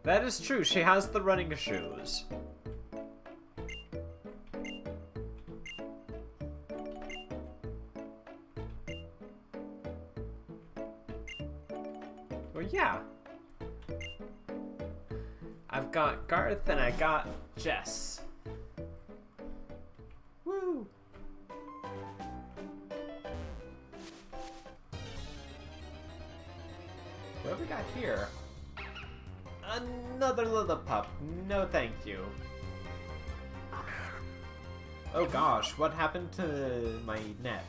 [SPEAKER 1] That is true, she has the running shoes. Well, yeah. I've got Garth and I got Jess. Woo! What have we got here? Another Lillipup. No thank you. Oh gosh, what happened to my net?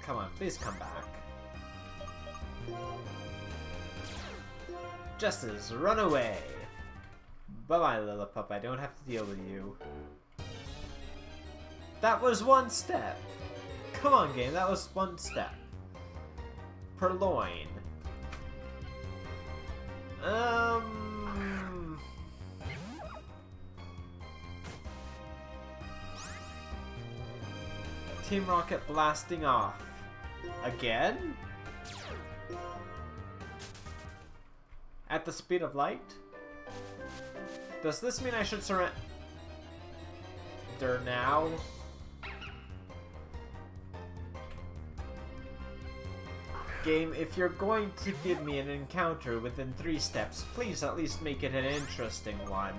[SPEAKER 1] Come on, please come back. Jesses, run away! Bye-bye, Lillipup, I don't have to deal with you. That was one step! Come on, game, that was one step. Purloin. Team Rocket blasting off. Again? At the speed of light? Does this mean I should surrender now? Game, if you're going to give me an encounter within 3 steps, please at least make it an interesting one.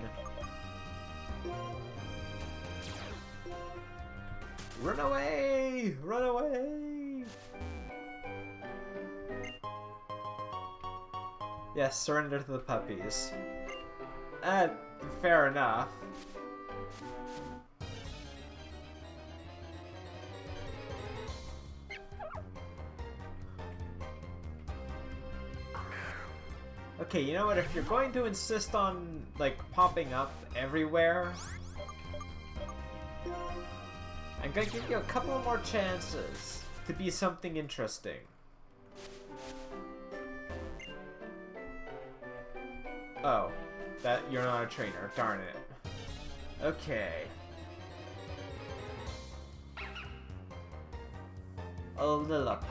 [SPEAKER 1] Run away! Run away! Yes, surrender to the puppies. Fair enough. Okay, you know what? If you're going to insist on, like, popping up everywhere, I'm gonna give you a couple more chances to be something interesting. Oh, you're not a trainer, darn it. Okay. A Lillipup.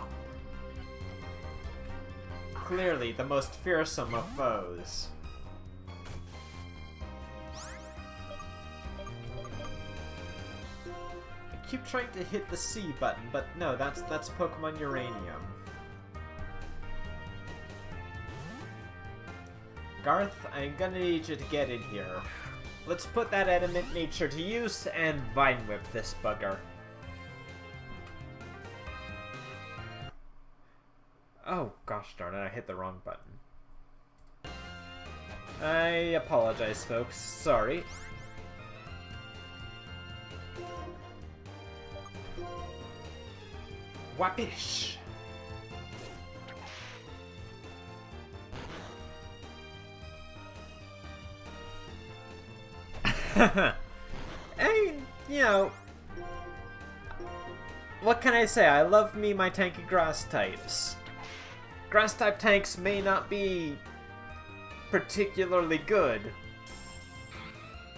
[SPEAKER 1] Clearly the most fearsome of foes. I keep trying to hit the C button, but no, that's Pokemon Uranium. Garth, I'm gonna need you to get in here. Let's put that adamant nature to use and Vine Whip this bugger. Oh, gosh darn it, I hit the wrong button. I apologize, folks. Sorry. Whappish! And, you know, what can I say? I love me my tanky grass types. Grass type tanks may not be particularly good,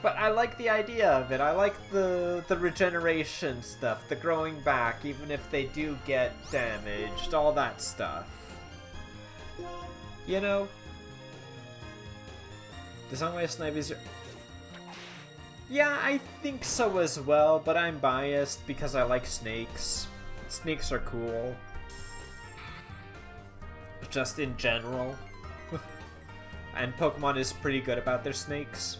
[SPEAKER 1] but I like the idea of it. I like the regeneration stuff, the growing back, even if they do get damaged, all that stuff. You know? Does all my Snipies are... Yeah, I think so as well, but I'm biased because I like snakes. Snakes are cool. just in general. And Pokemon is pretty good about their snakes.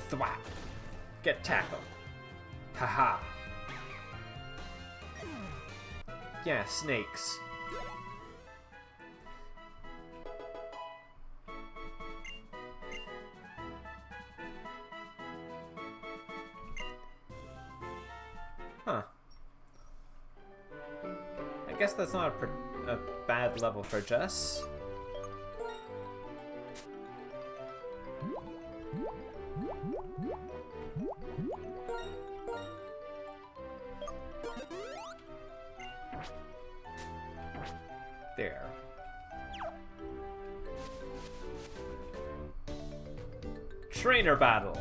[SPEAKER 1] Thwap! Get tackled. Haha. Yeah, snakes. Huh. I guess that's not a bad level for Jess. There. Trainer battle.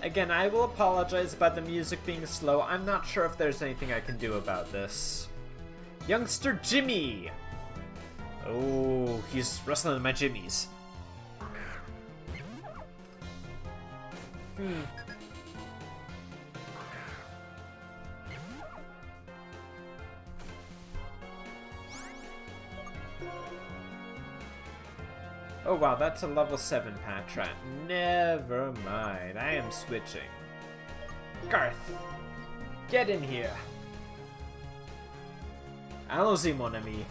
[SPEAKER 1] Again, I will apologize about the music being slow. I'm not sure if there's anything I can do about this. Youngster Jimmy! Oh, he's rustling my jimmies. Oh wow, that's a level 7 Patrat. Never mind, I am switching. Garth, get in here. Allons-y, mon ami.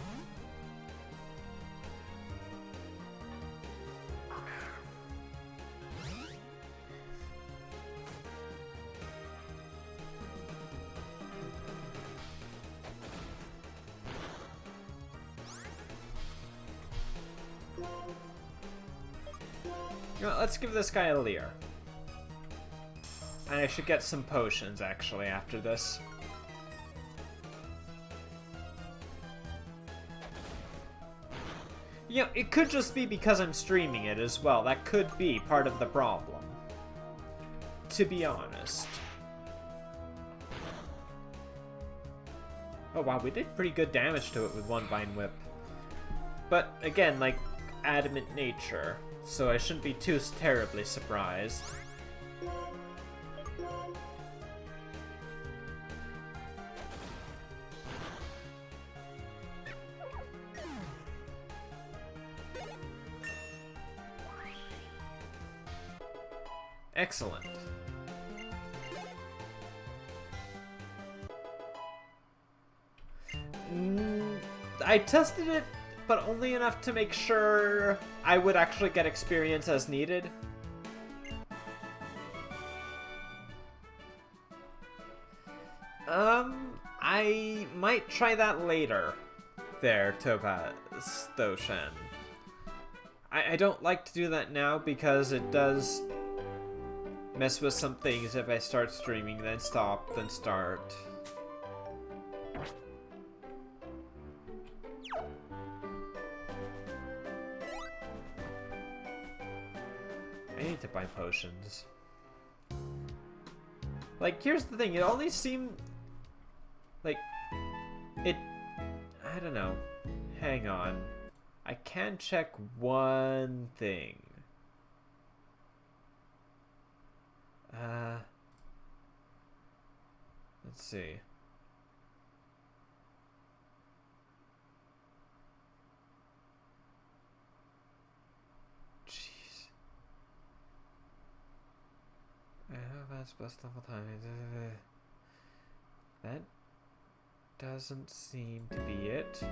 [SPEAKER 1] You know what, let's give this guy a leer. And I should get some potions, actually, after this. You know, it could just be because I'm streaming it as well. That could be part of the problem. To be honest. Oh wow, we did pretty good damage to it with one Vine Whip. But, again, like, adamant nature. So I shouldn't be too terribly surprised. Excellent. I tested it, but only enough to make sure I would actually get experience as needed. I might try that later. There, Topaz, Thoshan. I don't like to do that now because it does mess with some things if I start streaming, then stop, then start. I need to buy potions. Like, here's the thing, it only seemed... like... it... I don't know. Hang on. I can check one thing. Let's see. Jeez. I have that's best level time. That doesn't seem to be it.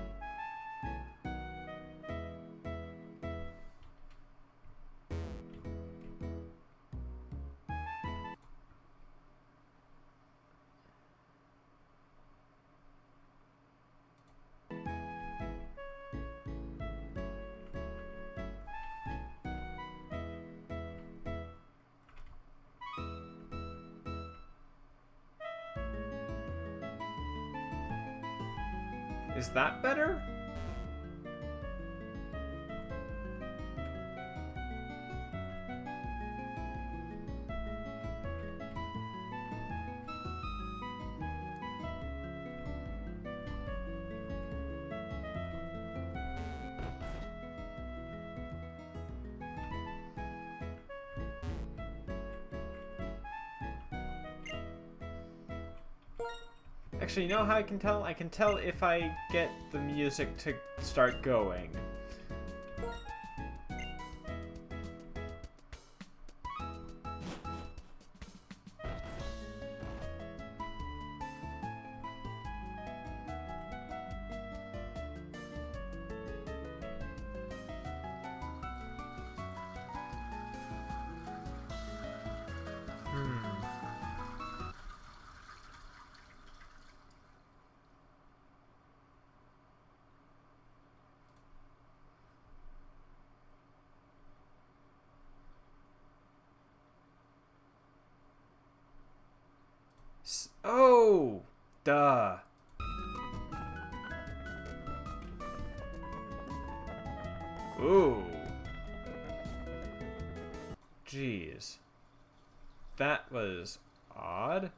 [SPEAKER 1] Is that better? Actually, you know how I can tell? I can tell if I get the music to start going. Oh, duh. Ooh. Jeez. That was odd.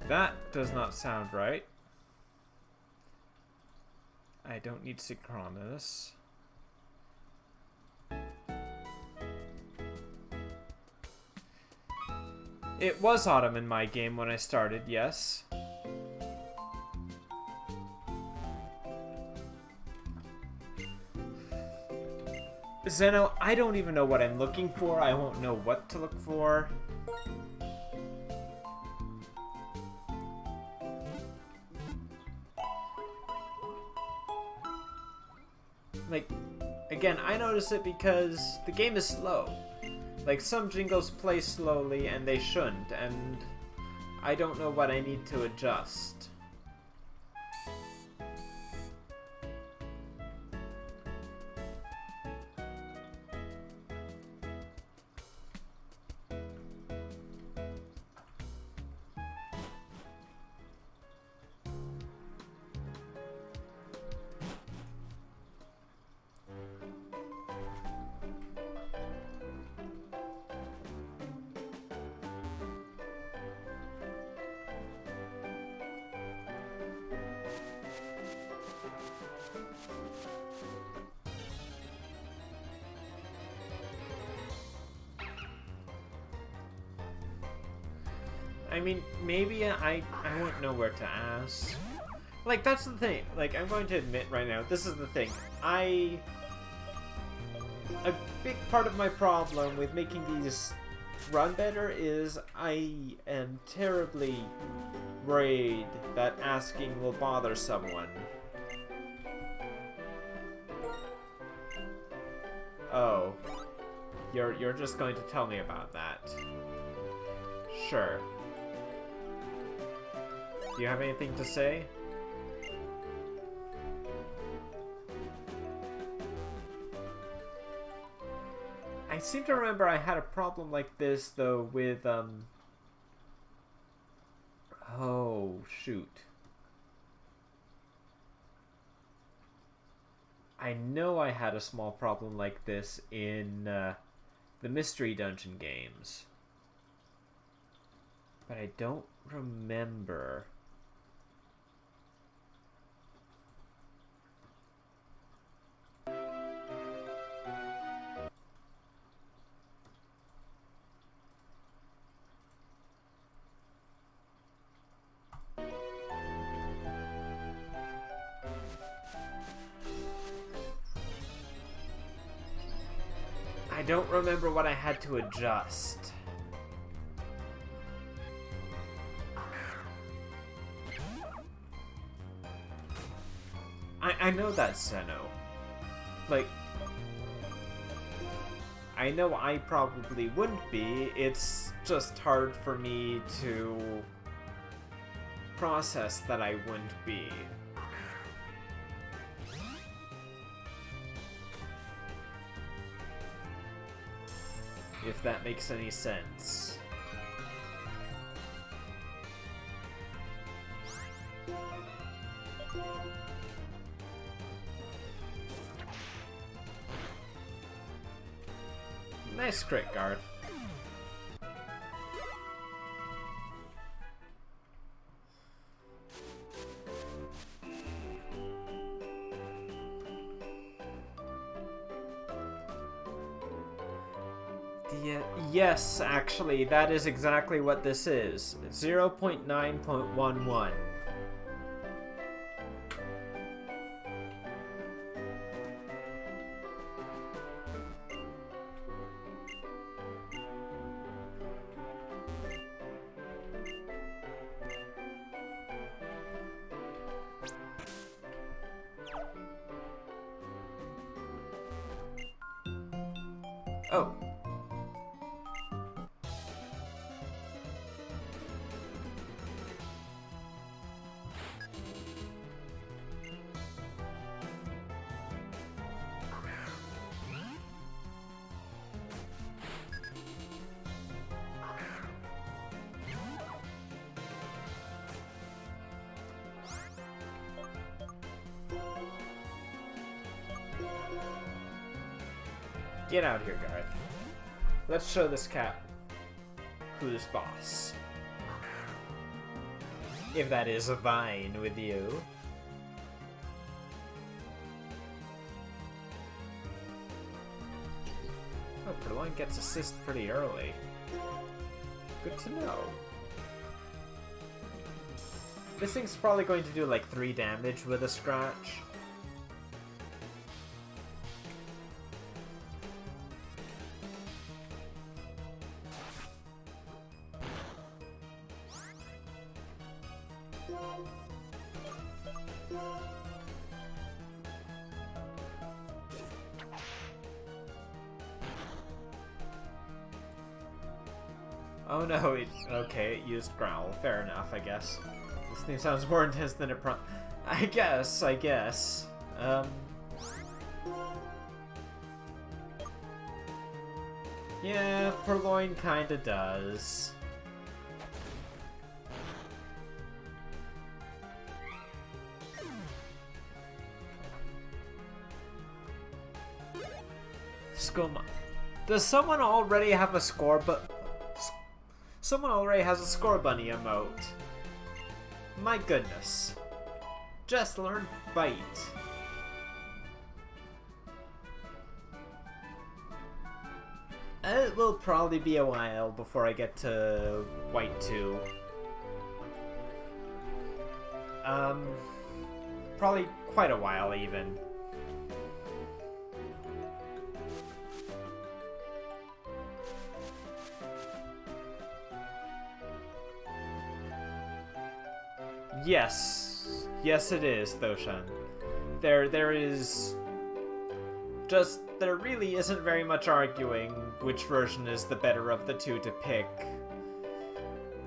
[SPEAKER 1] That does not sound right. I don't need synchronous. It was autumn in my game when I started, yes. Zeno, I don't even know what I'm looking for. I won't know what to look for. Like, again, I notice it because the game is slow. Like, some jingles play slowly and they shouldn't, and I don't know what I need to adjust. I mean, maybe I wouldn't know where to ask. Like, that's the thing. Like, I'm going to admit right now, this is the thing. A big part of my problem with making these run better is I am terribly worried that asking will bother someone. Oh. You're just going to tell me about that. Sure. Do you have anything to say? I seem to remember I had a problem like this, though, with, oh, shoot. I know I had a small problem like this in, the Mystery Dungeon games. But I don't remember. I don't remember what I had to adjust. I know that's Zeno. Like, I know I probably wouldn't be, it's just hard for me to process that I wouldn't be. If that makes any sense. Nice crit, Garth. Yes, actually, that is exactly what this is. 0.9.11. Oh. Get out here, Garth. Let's show this cat who's boss. If that is a vine with you. Oh, Purloin gets assist pretty early. Good to know. This thing's probably going to do like 3 damage with a scratch. Oh no, okay, it used Growl. Fair enough, I guess. This thing sounds more intense than it I guess. Yeah, Purloin kinda does. Skoma. Does someone already have a score Someone already has a Score Bunny emote. My goodness. Just learn Bite. It will probably be a while before I get to White 2. Probably quite a while even. Yes. Yes, it is, Thoshan. There really isn't very much arguing which version is the better of the two to pick.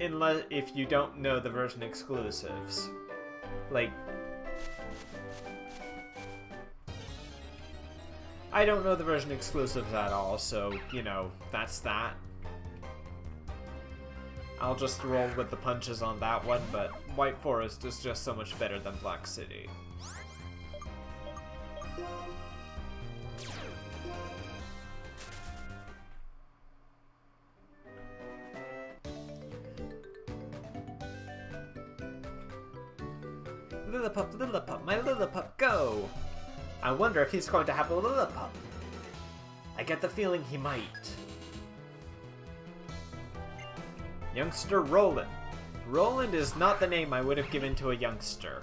[SPEAKER 1] If you don't know the version exclusives. Like, I don't know the version exclusives at all, so, you know, that's that. I'll just roll with the punches on that one, but White Forest is just so much better than Black City. Lillipup, my Lillipup, go! I wonder if he's going to have a Lillipup. I get the feeling he might. Youngster Roland. Roland is not the name I would have given to a youngster.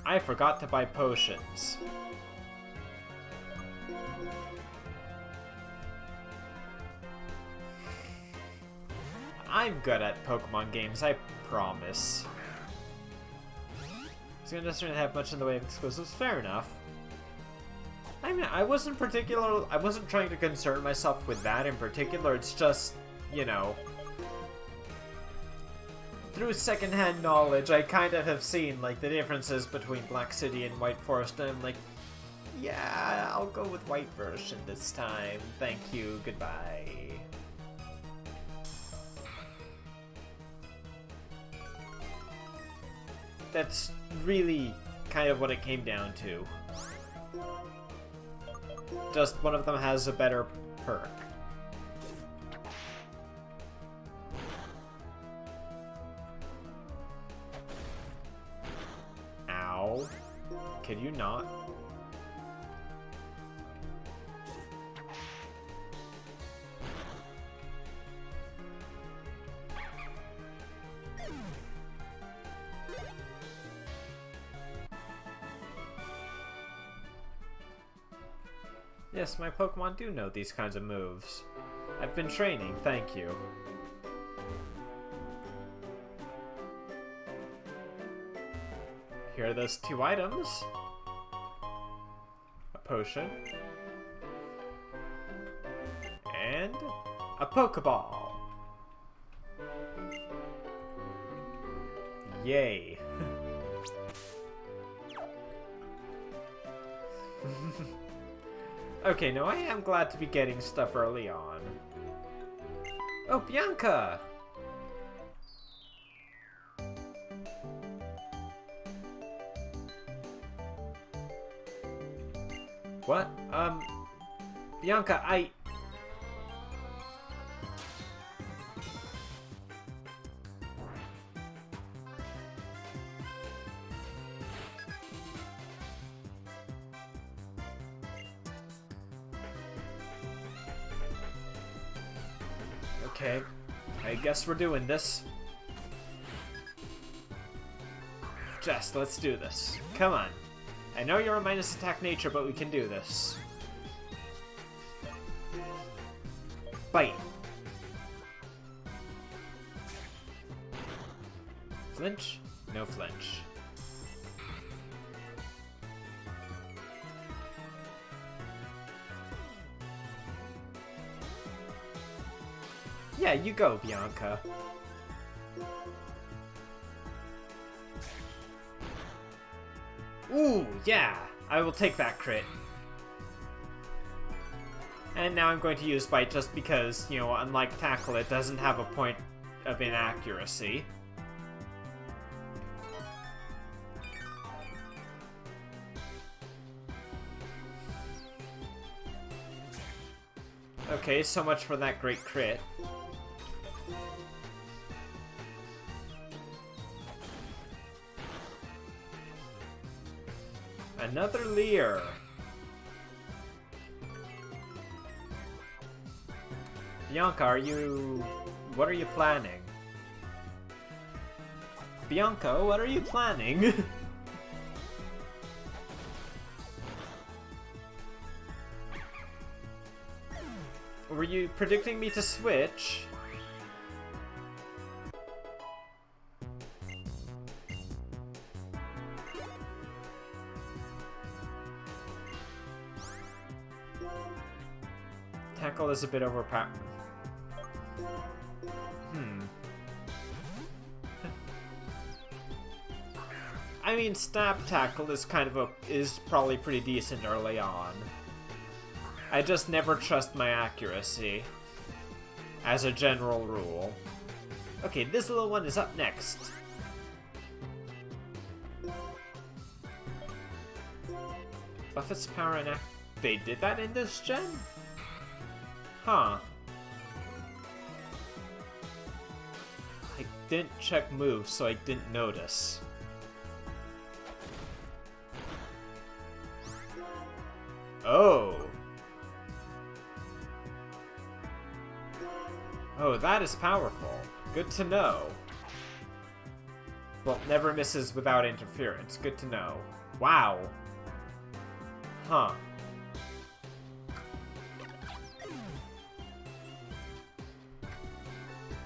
[SPEAKER 1] I forgot to buy potions. I'm good at Pokemon games, I promise. So it doesn't have much in the way of exclusives, fair enough. I mean, I wasn't trying to concern myself with that in particular, it's just, you know, through secondhand knowledge, I kind of have seen, like, the differences between Black City and White Forest, and I'm like, yeah, I'll go with White version this time, thank you, goodbye. That's really kind of what it came down to. Just one of them has a better perk. Ow. Could you not? Yes, my Pokemon do know these kinds of moves. I've been training, thank you. Here are those 2 items. A potion. And a Pokeball. Yay. Okay, no, I am glad to be getting stuff early on. Oh, Bianca! What? Bianca, Okay, I guess we're doing this. Jess, let's do this. Come on. I know you're a minus attack nature, but we can do this. Bite. Flinch? No flinch. Yeah, you go, Bianca. Ooh, yeah! I will take that crit. And now I'm going to use Bite just because, you know, unlike Tackle, it doesn't have a point of inaccuracy. Okay, so much for that great crit. Another Leer. Bianca, what are you planning? Bianca, what are you planning? Were you predicting me to switch? Tackle is a bit overpowered. I mean, Snap Tackle is is probably pretty decent early on. I just never trust my accuracy, as a general rule. Okay, this little one is up next. Buffet's power and they did that in this gen? Huh. I didn't check moves, so I didn't notice. Oh. Oh, that is powerful. Good to know. Well, never misses without interference. Good to know. Wow. Huh.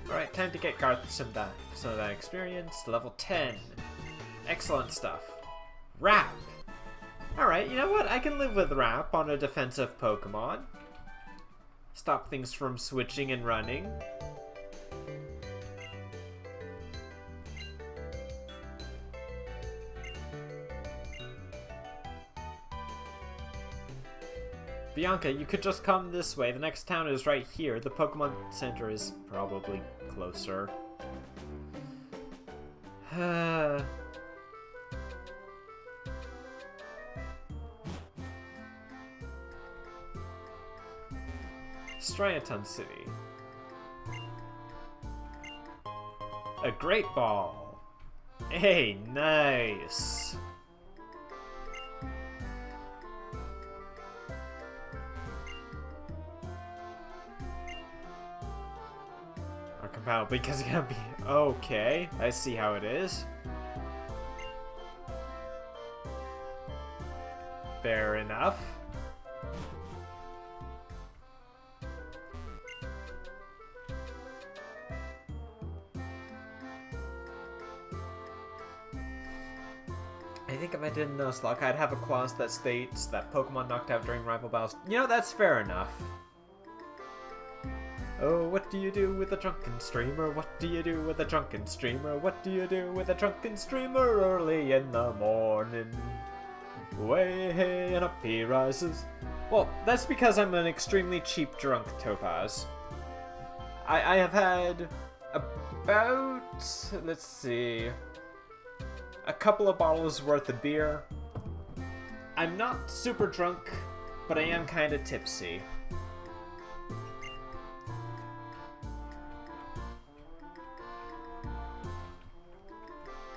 [SPEAKER 1] Alright, time to get Garth some of that experience. Level 10. Excellent stuff. Wrap! Alright, you know what? I can live with Wrap on a defensive Pokemon. Stop things from switching and running. Bianca, you could just come this way. The next town is right here. The Pokemon Center is probably closer. Striaton City. A Great Ball. Hey, nice. Probably because it's gonna be... Okay, I see how it is. Fair enough. I think if I didn't know Nuzlocke, I'd have a clause that states that Pokemon knocked out during rival battles. You know, that's fair enough. Oh, what do you do with a drunken streamer? What do you do with a drunken streamer? What do you do with a drunken streamer early in the morning? Way and up he rises. Well, that's because I'm an extremely cheap drunk, Topaz. I have had about, let's see, a couple of bottles worth of beer. I'm not super drunk, but I am kind of tipsy.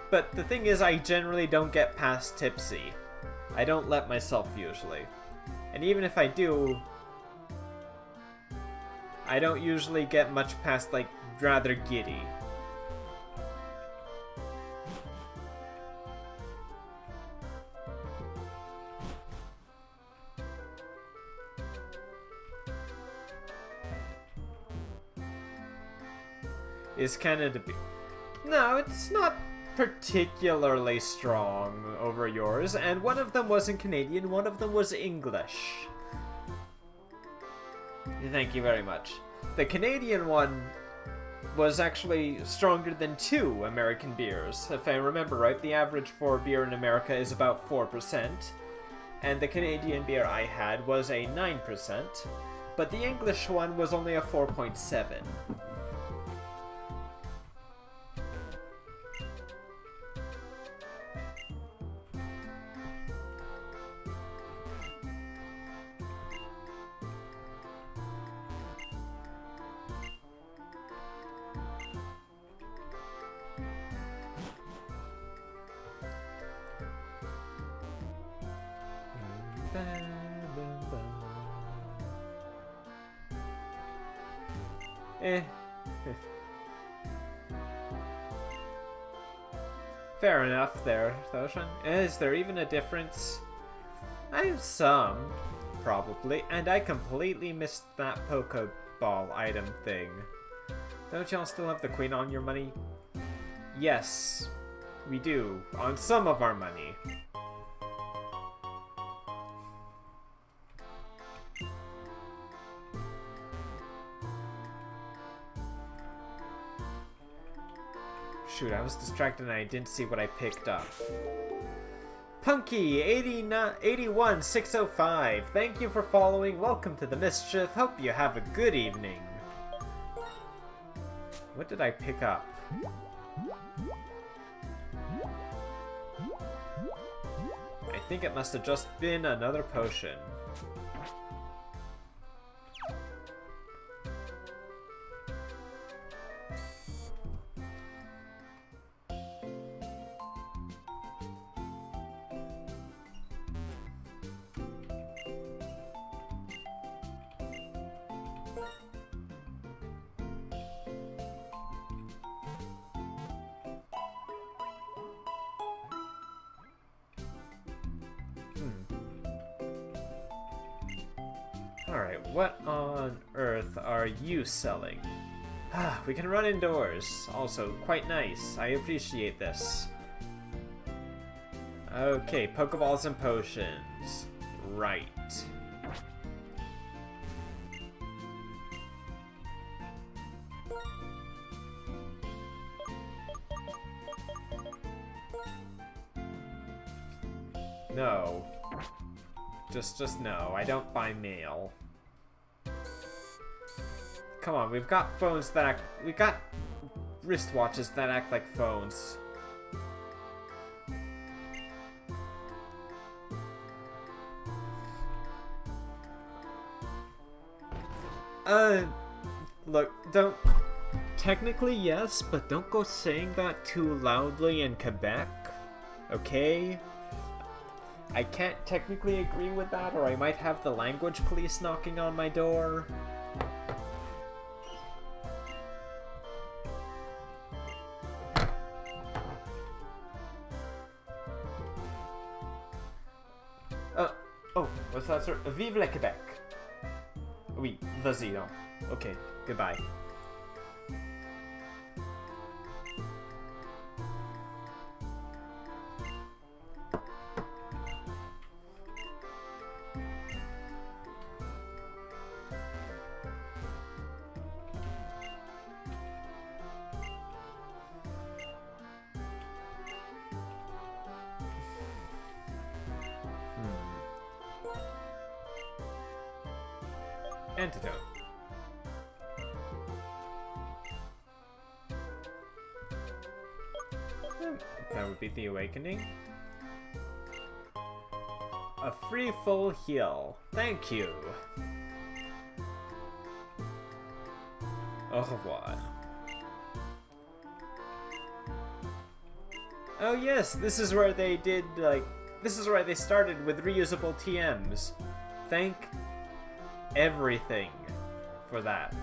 [SPEAKER 1] But the thing is, I generally don't get past tipsy. I don't let myself usually. And even if I do, I don't usually get much past, like, rather giddy. Is Canada... No, it's not particularly strong over yours, and one of them wasn't Canadian, one of them was English. Thank you very much. The Canadian one was actually stronger than 2 American beers. If I remember right, the average for beer in America is about 4%, and the Canadian beer I had was a 9%, but the English one was only a 4.7. Fair enough there, Thoshan. Is there even a difference? I have some, probably, and I completely missed that Pokeball item thing. Don't y'all still have the Queen on your money? Yes, we do, on some of our money. Shoot, I was distracted and I didn't see what I picked up. Punky 81605, thank you for following. Welcome to the mischief. Hope you have a good evening. What did I pick up? I think it must have just been another potion. Alright, what on earth are you selling? Ah, we can run indoors. Also, quite nice. I appreciate this. Okay, Pokeballs and potions. Right. No. Just no. I don't buy mail. Come on, we've got phones that act... We've got wristwatches that act like phones. Look, don't... Technically, yes, but don't go saying that too loudly in Quebec, okay? I can't technically agree with that, or I might have the language police knocking on my door. What's that, sir? Vive le Québec. Oui, vas-y, non. Okay, goodbye. Antidote. That would be the awakening. A free full heal. Thank you. Au revoir. Oh yes, this is where they did, like, this is where they started with reusable TMs. Thank everything for that.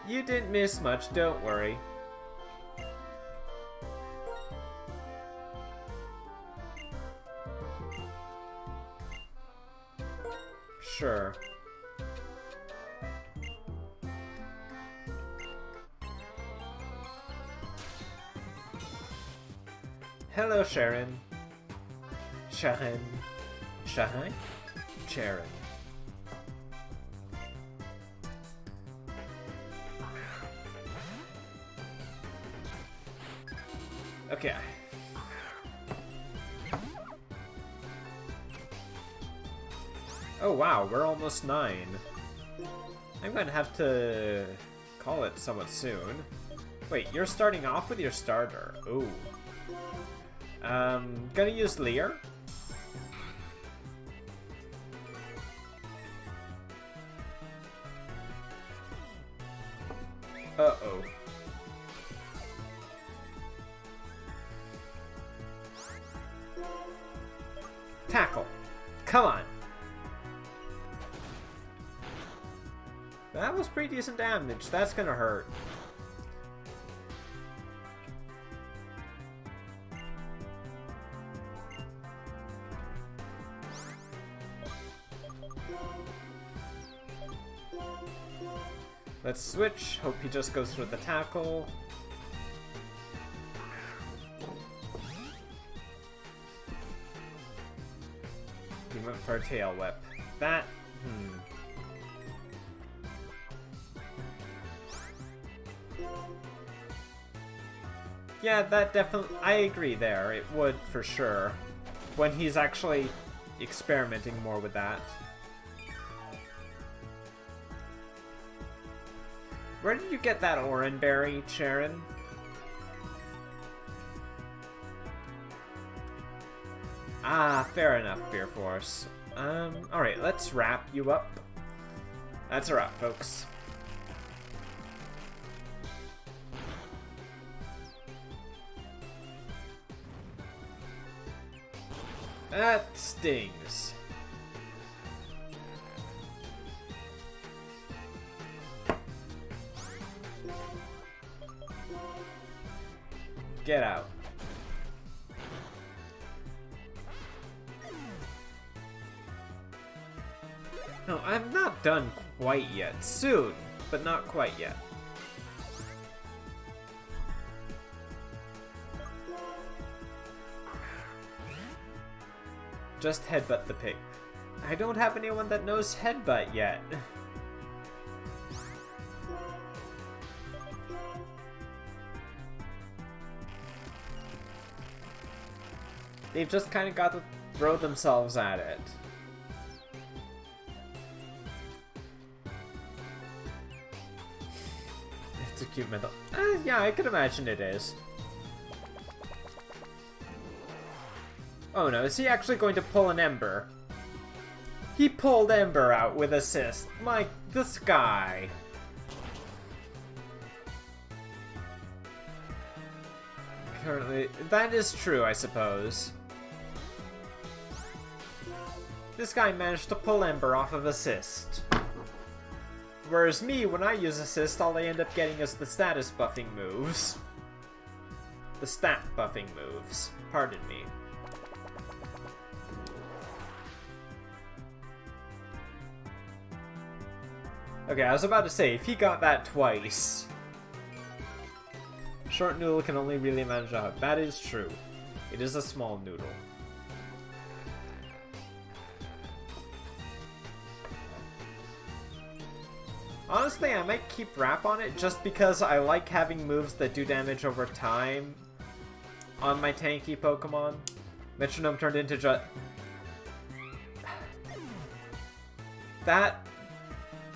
[SPEAKER 1] You didn't miss much, don't worry. Sure. Hello, Sharon. Sharon. Sharon? Sharon. Okay. Oh wow, we're almost 9. I'm gonna have to call it somewhat soon. Wait, you're starting off with your starter. Ooh. Gonna use Lear. Uh-oh. Tackle. Come on. That was pretty decent damage. That's gonna hurt. Let's switch. Hope he just goes for the tackle. He went for a tail whip. That... Yeah, that definitely... I agree there. It would, for sure. When he's actually experimenting more with that. Where did you get that Oranberry, Sharon? Ah, fair enough, Beer Force. Alright, let's wrap you up. That's a wrap, folks. That stings. Get out. No, I'm not done quite yet. Soon, but not quite yet. Just headbutt the pig. I don't have anyone that knows headbutt yet. They've just kind of got to throw themselves at it. It's a cute mental... yeah, I can imagine it is. Oh no, is he actually going to pull an Ember? He pulled Ember out with assist. This guy. Currently, that is true, I suppose. This guy managed to pull Ember off of assist. Whereas me, when I use assist, all I end up getting is the status buffing moves. The stat buffing moves. Pardon me. Okay, I was about to say, if he got that twice... Short noodle can only really manage a hug. That is true. It is a small noodle. Honestly, I might keep Wrap on it just because I like having moves that do damage over time on my tanky Pokemon. Metronome turned into That...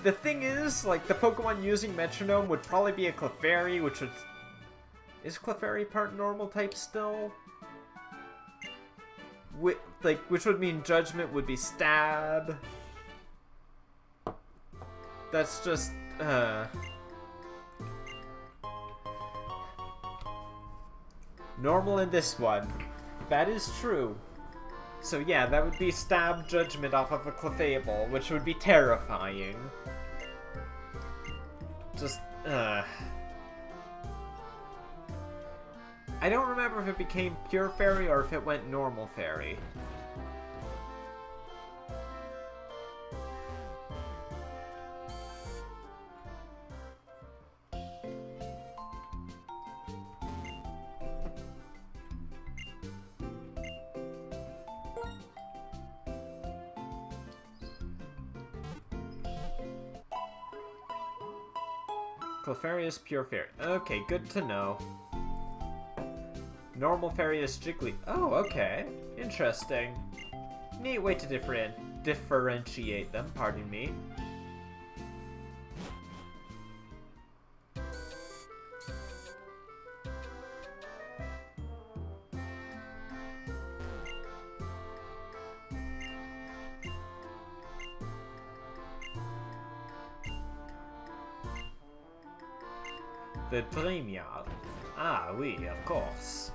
[SPEAKER 1] The thing is, like, the Pokemon using Metronome would probably be a Clefairy, which would... Is Clefairy part normal type still? Which would mean Judgment would be Stab. That's just, Normal in this one. That is true. So yeah, that would be Stab Judgment off of a Clefable, which would be terrifying. Just, I don't remember if it became Pure Fairy or if it went Normal Fairy. Clefairy is Pure Fairy. Okay, good to know. Normal Fairy is Jiggly. Oh, okay. Interesting. Neat way to differentiate them, pardon me. The Dream Yard. Ah, oui, of course.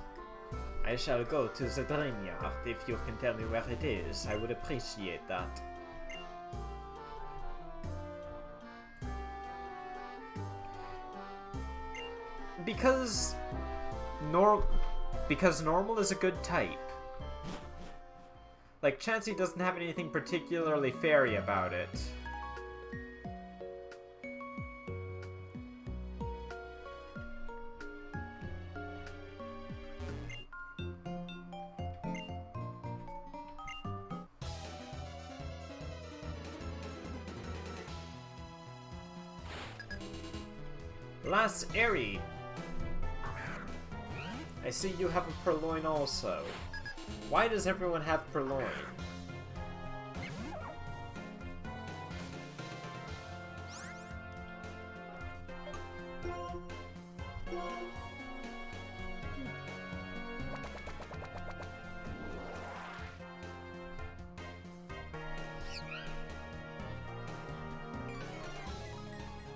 [SPEAKER 1] I shall go to the Dream Yard. If you can tell me where it is, I would appreciate that. Because normal is a good type. Like, Chansey doesn't have anything particularly fairy about it. Last Airy. I see you have a Purloin also. Why does everyone have Purloin?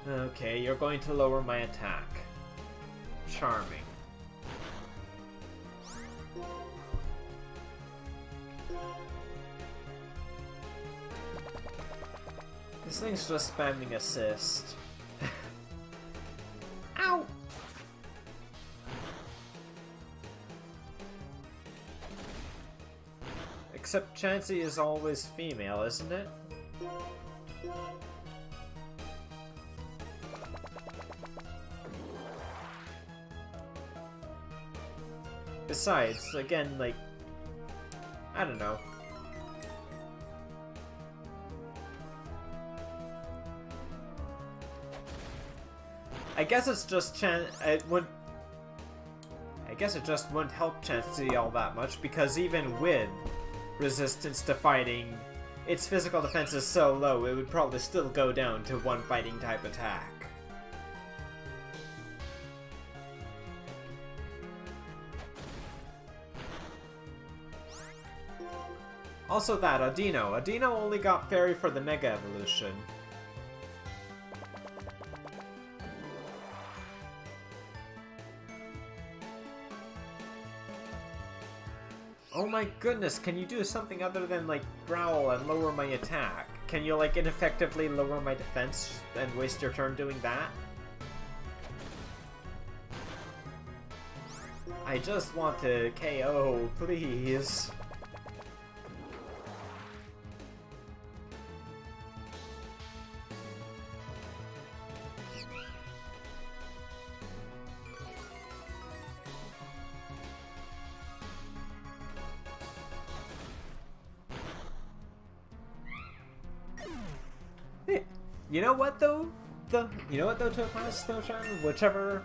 [SPEAKER 1] Okay, you're going to lower my attack. Charming. This thing's just spamming assist. Ow! Except Chansey is always female, isn't it? Besides, again, like, I don't know. I guess it's just I guess it just wouldn't help Chansey all that much, because even with resistance to fighting, its physical defense is so low, it would probably still go down to one fighting type attack. Also that, Audino. Audino only got Fairy for the Mega Evolution. Oh my goodness, can you do something other than, like, growl and lower my attack? Can you, like, ineffectively lower my defense and waste your turn doing that? I just want to KO, please. You know what though? You know what though, Toadman, Snowshine? Whichever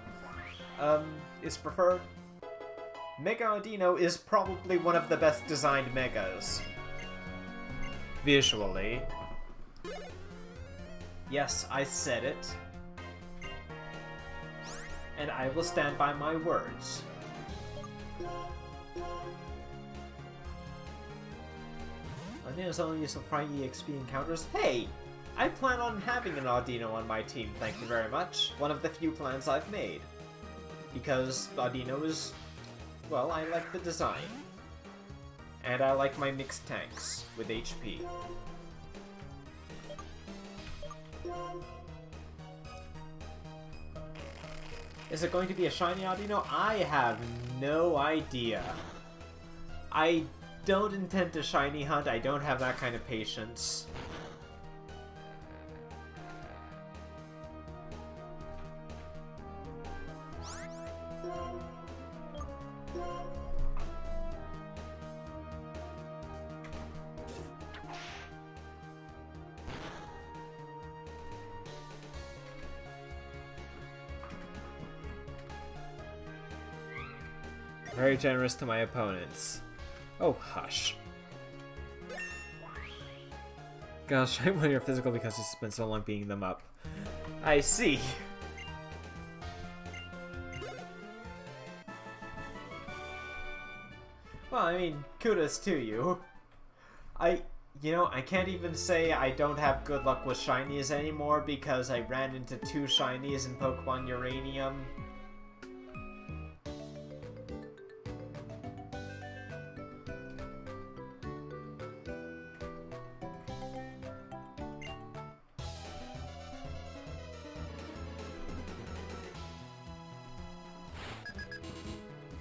[SPEAKER 1] is preferred. Mega Audino is probably one of the best designed megas. Visually. Yes, I said it. And I will stand by my words. Audino's only use of prime EXP encounters. Hey! I plan on having an Audino on my team, thank you very much. One of the few plans I've made. Because Audino is... well, I like the design. And I like my mixed tanks with HP. Is it going to be a shiny Audino? I have no idea. I don't intend to shiny hunt. I don't have that kind of patience. Very generous to my opponents. Oh, hush. Gosh, I'm when you're physical because it's been so long beating them up. I see. Well, I mean, kudos to you. You know, I can't even say I don't have good luck with shinies anymore because I ran into 2 shinies in Pokemon Uranium.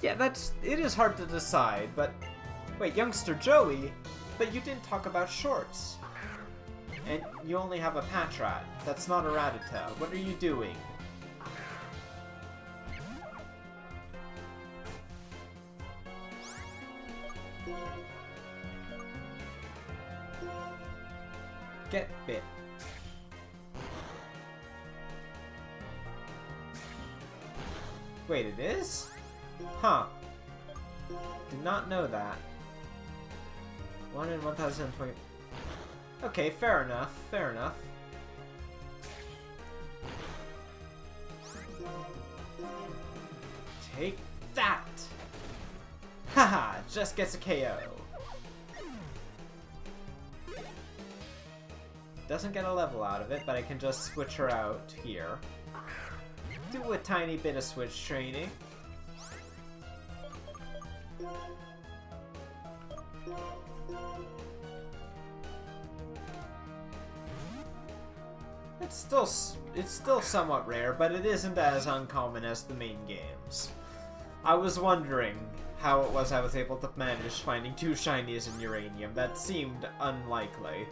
[SPEAKER 1] Yeah, it is hard to decide, but... Wait, youngster Joey? But you didn't talk about shorts. And you only have a Patrat. That's not a Rattata. What are you doing? Get bit. Wait, it is? Huh. Did not know that. 1 in 1020. Okay, fair enough. Fair enough. Take that! Haha, just gets a KO. Doesn't get a level out of it, but I can just switch her out here. Do a tiny bit of switch training. It's still somewhat rare, but it isn't as uncommon as the main games. I was wondering how it was I was able to manage finding 2 shinies in Uranium. That seemed unlikely.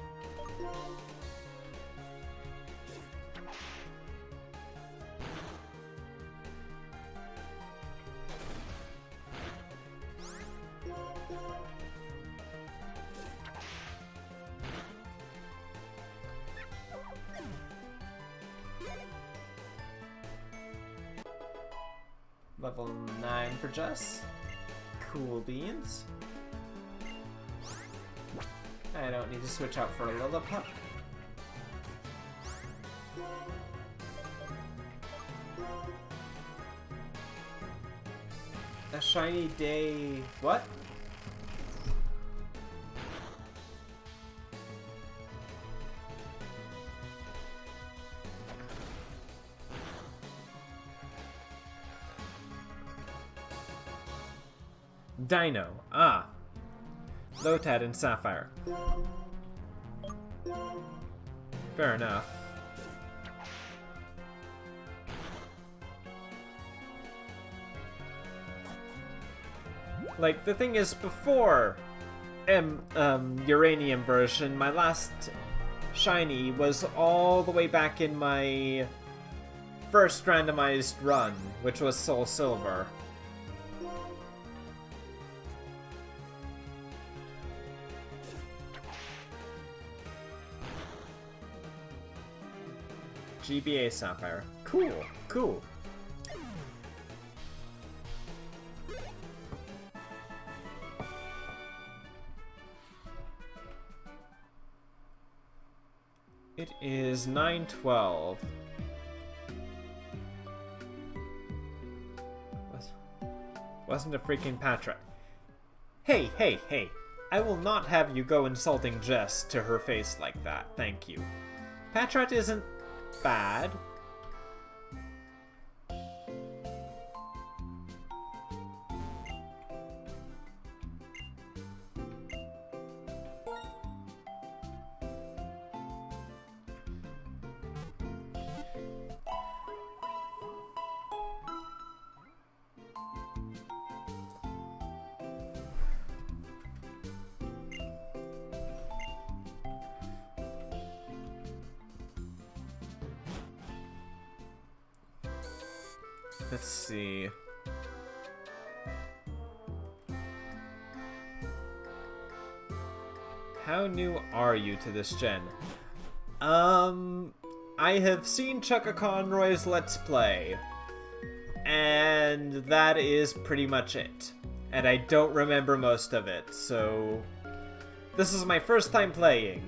[SPEAKER 1] Level 9 for Jess. Cool beans. I don't need to switch out for a Lillipup. A shiny day... what? Dino. Ah. Lotad and Sapphire. Fair enough. Like, the thing is, before Uranium version, my last shiny was all the way back in my first randomized run, which was Soul Silver. GBA Sapphire. Cool, cool. It is 9:12. Wasn't a freaking Patrat. Hey, hey, hey. I will not have you go insulting Jess to her face like that, thank you. Patrat isn't bad. Let's see. How new are you to this gen? I have seen Chucka Conroy's Let's Play, and that is pretty much it. And I don't remember most of it, so this is my first time playing.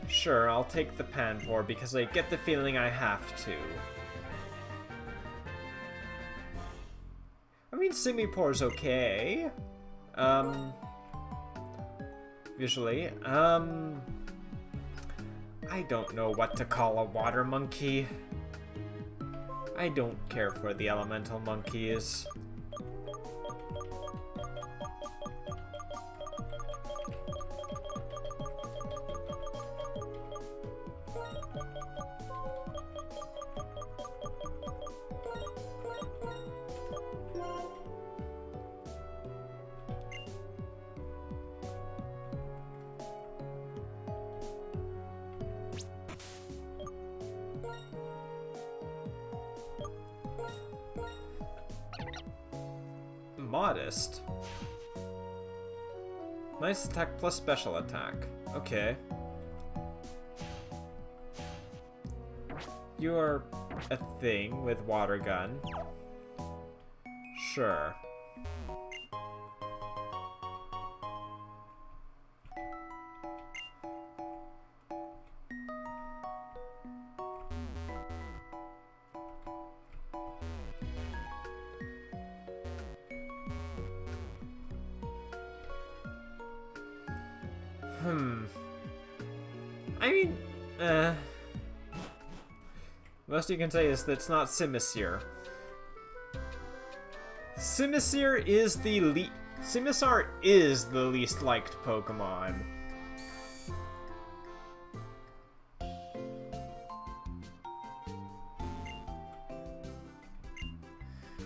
[SPEAKER 1] Sure, I'll take the Panpour because I get the feeling I have to. I mean, Simipour's okay. Visually. I don't know what to call a water monkey. I don't care for the elemental monkeys. Modest. Nice attack plus special attack. Okay. You're a thing with water gun. Sure. I mean, most you can say is that it's not Simisear. Simisear is the Simisear is the least liked Pokemon.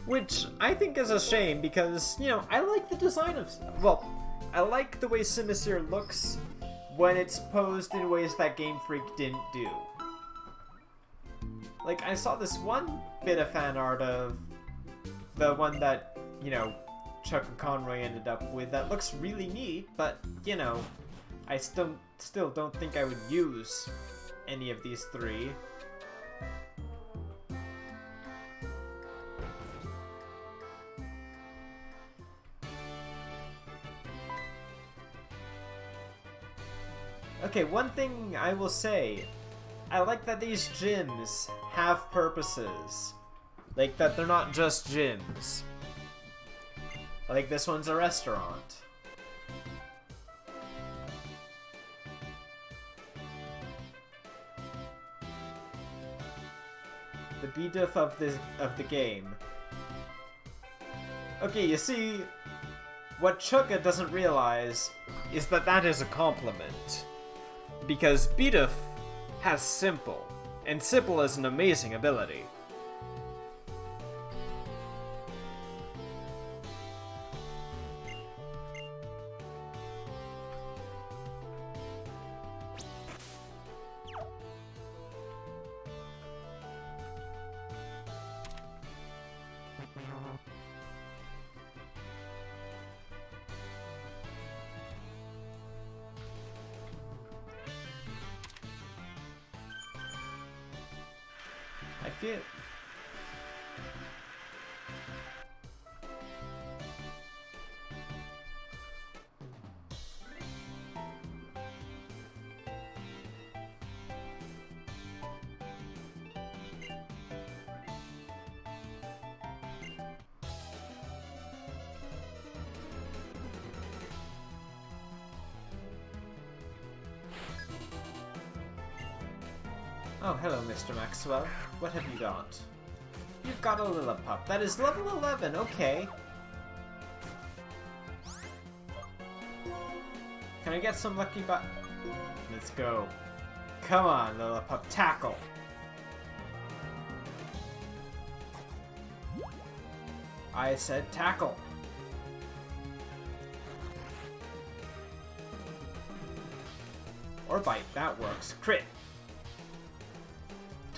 [SPEAKER 1] Which I think is a shame because, you know, I like the design of... Well, I like the way Simisear looks when it's posed in ways that Game Freak didn't do. Like, I saw this one bit of fan art of the one that, you know, Chuck and Conroy ended up with that looks really neat, but, you know, I still don't think I would use any of these three. Okay, one thing I will say, I like that these gyms have purposes. Like, that they're not just gyms. Like, this one's a restaurant. The B-diff of the game. Okay, you see, what Chuka doesn't realize is that that is a compliment. Because Bidoof has Simple, and Simple is an amazing ability. feel... Oh, hello, Mr. Maxwell. What have you got? You've got a Lillipup. That is level 11, okay. Can I get some lucky butt? Let's go. Come on, Lillipup, tackle! I said tackle! Or bite, that works. Crit!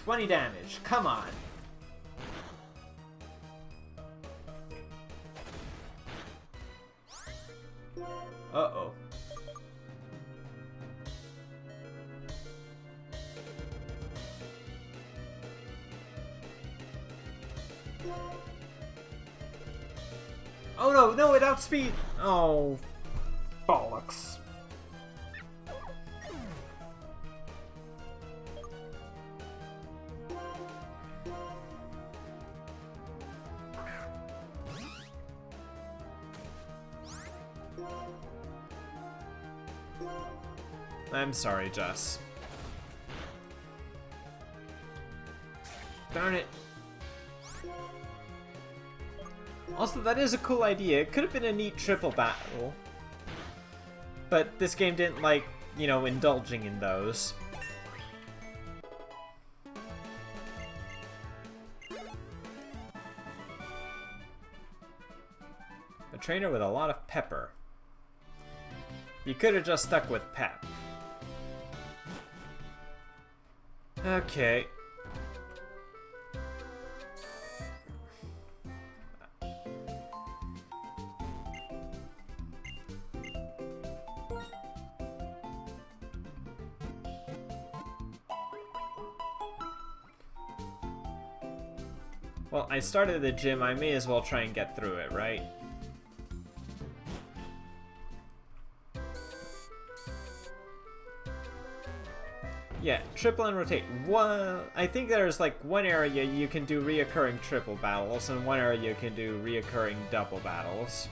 [SPEAKER 1] 20 damage, come on! Uh-oh. Oh no, no, it outspeed! Oh, bollocks. I'm sorry, Jess. Darn it. Also, that is a cool idea. It could have been a neat triple battle. But this game didn't like, you know, indulging in those. A trainer with a lot of pepper. You could have just stuck with pep. Okay. Well, I started the gym, I may as well try and get through it, right? Yeah, triple and rotate. I think there's like one area you can do reoccurring triple battles, and one area you can do reoccurring double battles.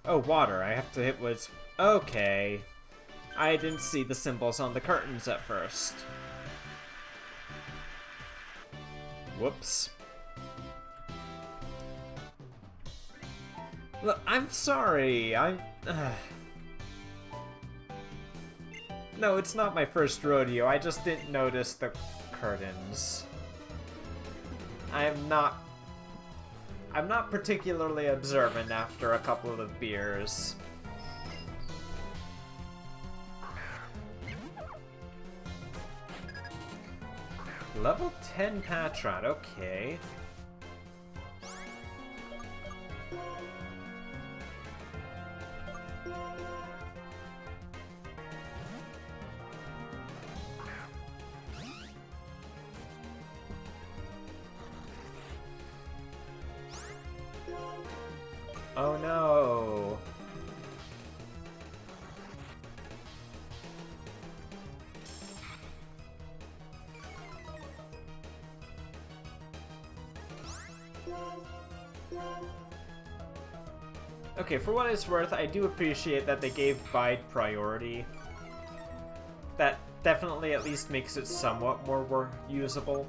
[SPEAKER 1] Oh, water. I have to hit what's... Okay. I didn't see the symbols on the curtains at first. Whoops. Look, I'm sorry. No, it's not my first rodeo. I just didn't notice the curtains. I'm not particularly observant after a couple of beers. Level 10 Patrat, okay. Oh no! Okay, for what it's worth, I do appreciate that they gave Bide priority. That definitely at least makes it somewhat more usable.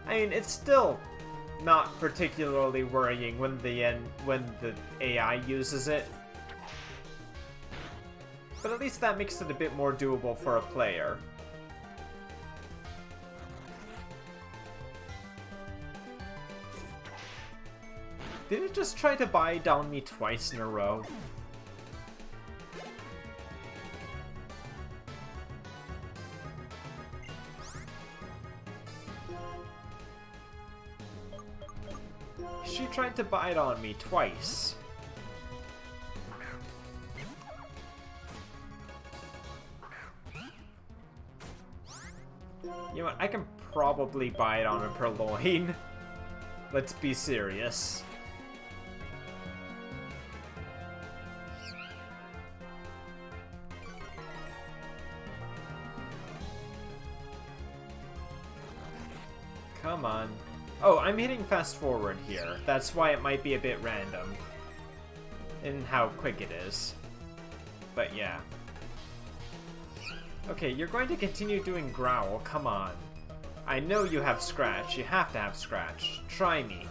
[SPEAKER 1] I mean, it's still not particularly worrying when the AI uses it. But at least that makes it a bit more doable for a player. Did it just try to buy down me twice in a row? She tried to bite on me twice. You know what? I can probably buy it on a Purloin. Let's be serious. Come on. Oh, I'm hitting fast forward here. That's why it might be a bit random in how quick it is. But yeah. Okay, you're going to continue doing Growl. Come on. I know you have Scratch. You have to have Scratch. Try me.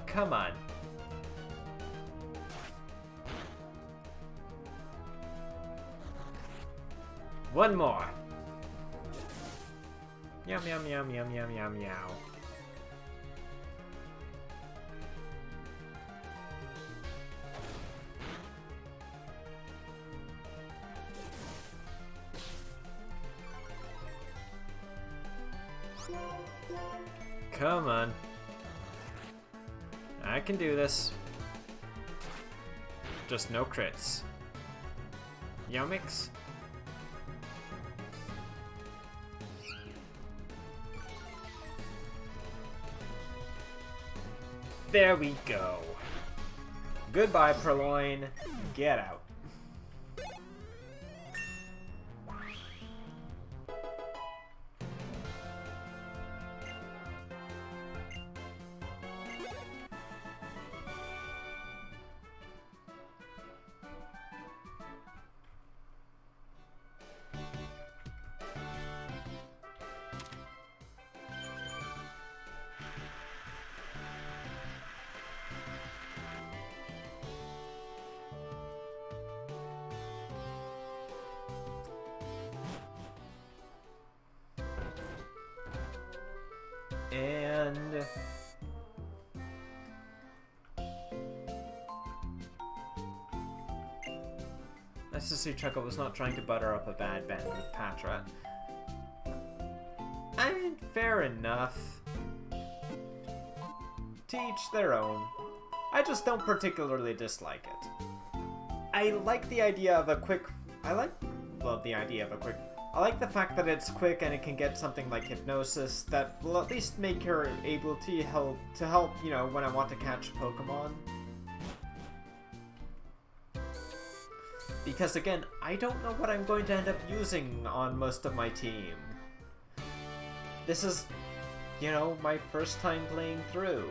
[SPEAKER 1] Come on. One more. Yum, yum, yum, yum, yum, yum, meow. Come on. I can do this. Just no crits. Yumix? There we go. Goodbye, Purloin. Get out. And nice to see Chuckle was not trying to butter up a bad band with Patrat. I mean, fair enough. To each their own. I just don't particularly dislike it. I like the idea of a quick... I like the fact that it's quick and it can get something like Hypnosis that will at least make her able to help, you know, when I want to catch Pokemon. Because again, I don't know what I'm going to end up using on most of my team. This is, you know, my first time playing through.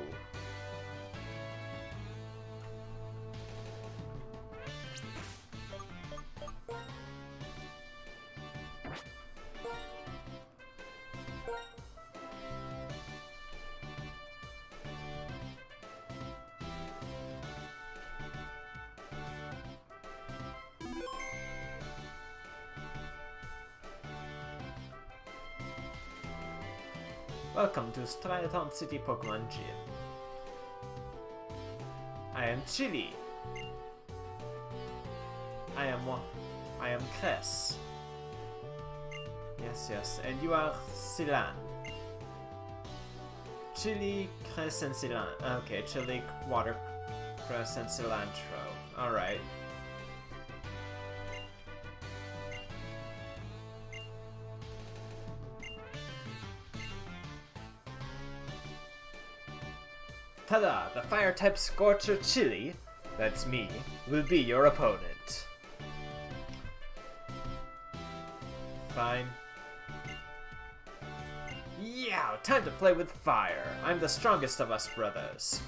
[SPEAKER 1] Welcome to Striaton City Pokemon Gym. I am Chili. I am Cress. Yes, and you are Silan. Chili, Cress, and Silan. Okay, Chili, Water, Cress, and Cilantro. Alright. Ta-da! The Fire-type Scorcher Chili, that's me, will be your opponent. Fine. Yeah, time to play with fire. I'm the strongest of us brothers.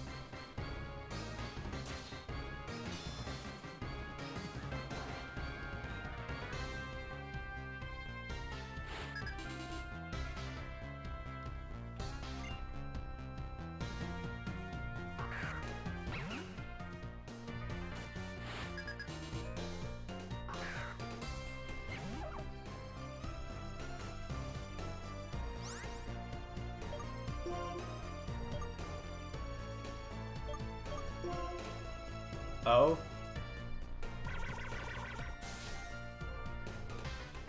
[SPEAKER 1] Oh?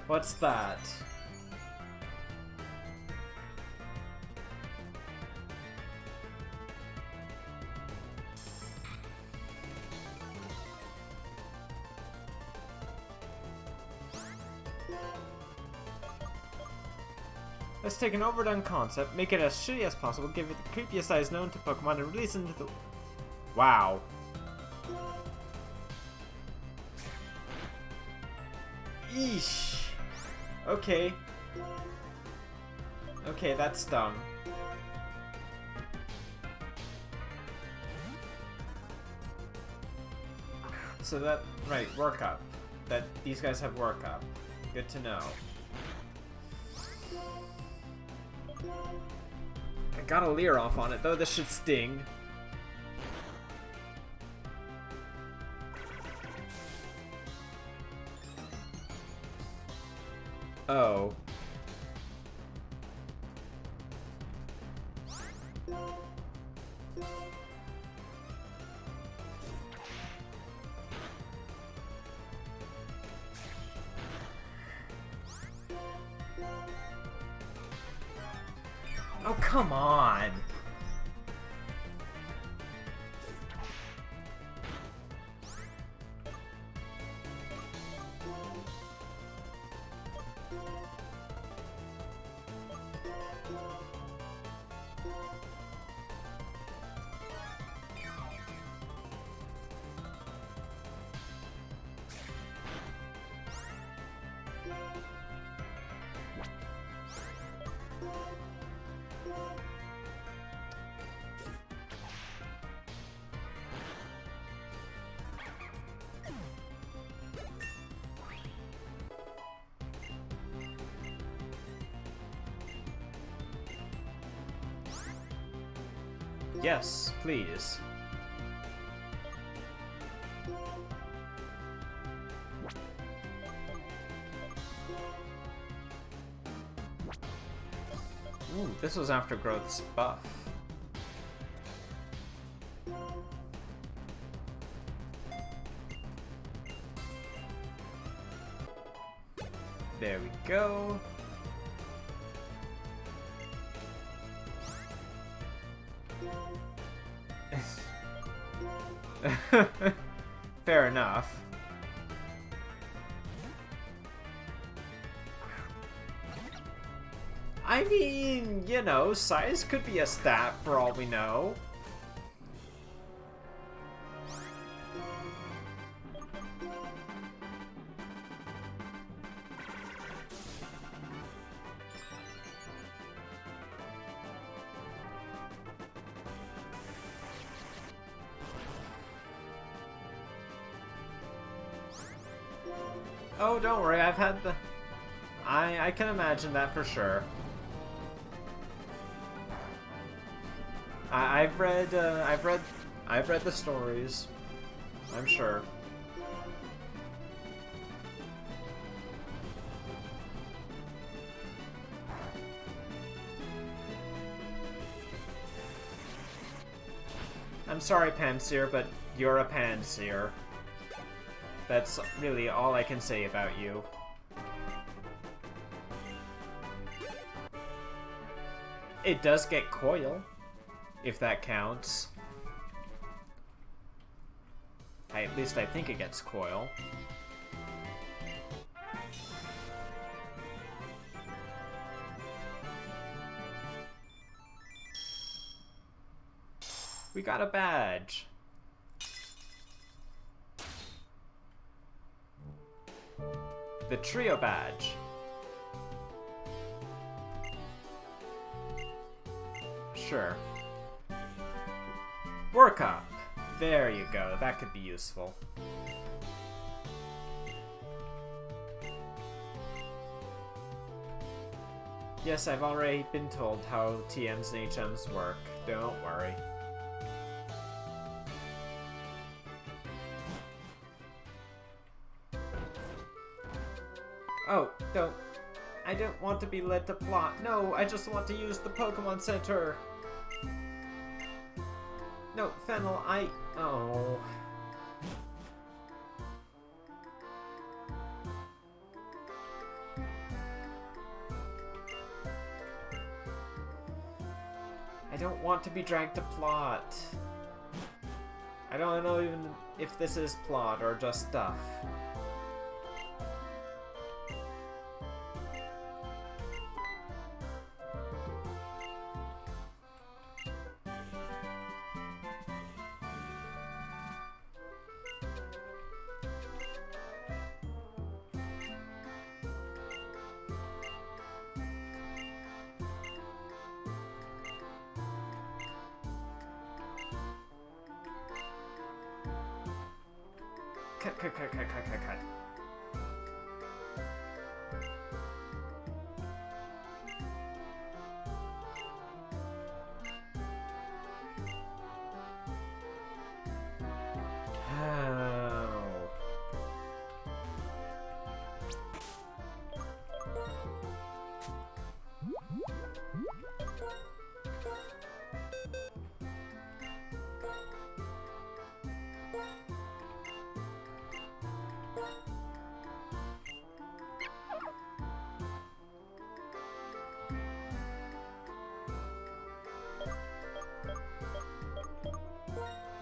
[SPEAKER 1] What's that? Let's take an overdone concept, make it as shitty as possible, give it the creepiest eyes known to Pokemon, and release it into the... Wow. Eesh. Okay. Okay, that stung. So that... Right, workup. That these guys have workup. Good to know. I got a leer off on it, though. This should sting. Oh. Oh, come on! Yes, please. Ooh, this was after Growth's buff. There we go. Fair enough. I mean, you know, size could be a stat for all we know. Oh, don't worry, I've had the... I can imagine that for sure. I've read the stories. I'm sure. I'm sorry, Panseer, but you're a Panseer. That's really all I can say about you. It does get Coil, if that counts. At least I think it gets Coil. We got a badge. The trio badge. Sure. Work up. There you go. That could be useful. Yes, I've already been told how TMs and HMs work. Don't worry. Oh, don't. I don't want to be led to plot. No, I just want to use the Pokemon Center. No, Fennel, Oh. I don't want to be dragged to plot. I don't know even if this is plot or just stuff. cut, cut, cut, cut, cut, cut, cut.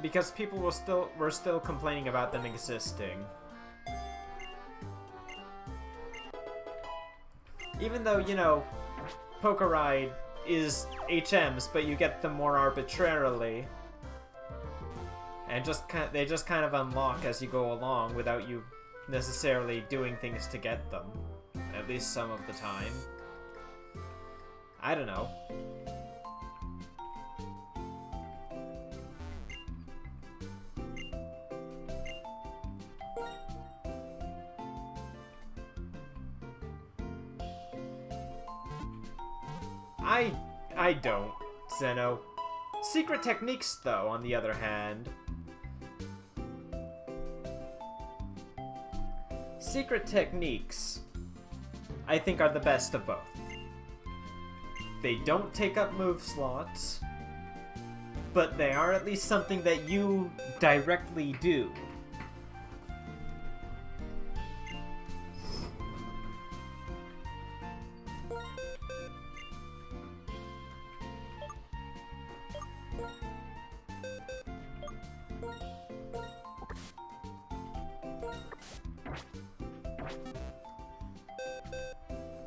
[SPEAKER 1] Because people were still complaining about them existing. Even though, you know, Poker Ride is HMs, but you get them more arbitrarily. And they just kind of unlock as you go along without you necessarily doing things to get them. At least some of the time. I don't know. I don't, Zeno. Secret techniques, though, on the other hand. Secret techniques, I think, are the best of both. They don't take up move slots, but they are at least something that you directly do.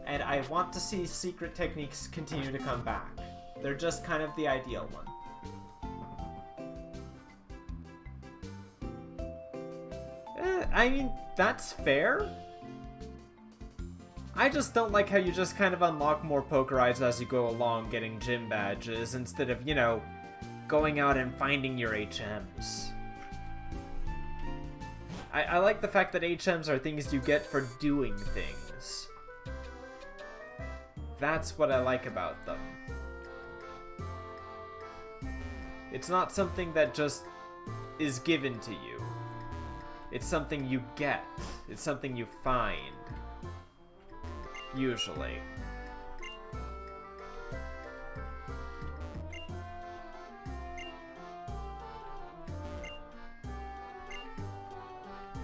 [SPEAKER 1] And I want to see secret techniques continue to come back. They're just kind of the ideal one. I mean, that's fair. I just don't like how you just kind of unlock more poker rides as you go along getting gym badges instead of, you know, going out and finding your HMs. I like the fact that HMs are things you get for doing things. That's what I like about them. It's not something that just is given to you. It's something you get. It's something you find. Usually.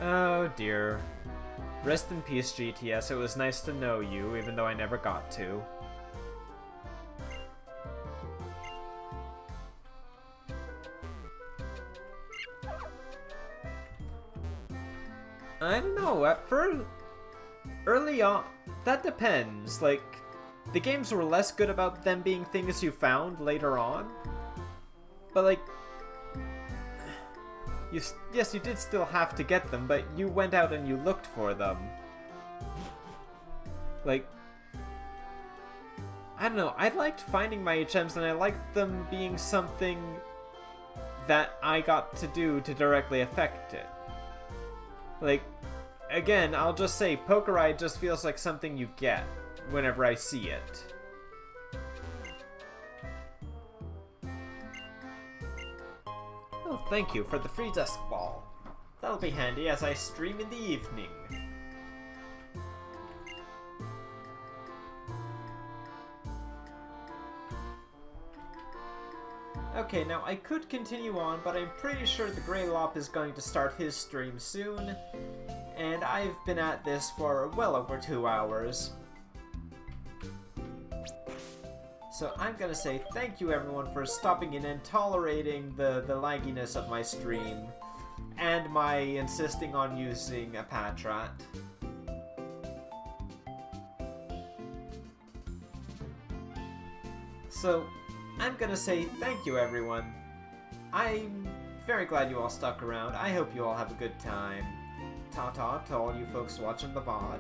[SPEAKER 1] Oh dear. Rest in peace, GTS. It was nice to know you, even though I never got to. I don't know, at first, early on, that depends. Like, the games were less good about them being things you found later on. But like, yes, you did still have to get them, but you went out and you looked for them. Like, I don't know, I liked finding my HMs and I liked them being something that I got to do to directly affect it. Like, again, I'll just say, Poker Ride just feels like something you get whenever I see it. Oh, thank you for the free dusk ball. That'll be handy as I stream in the evening. Okay, now I could continue on, but I'm pretty sure the Grey Lop is going to start his stream soon, and I've been at this for well over 2 hours. So I'm gonna say thank you everyone for stopping in and tolerating the lagginess of my stream, and my insisting on using a Patrat. So, I'm gonna say thank you everyone. I'm very glad you all stuck around. I hope you all have a good time. Ta-ta to all you folks watching the VOD.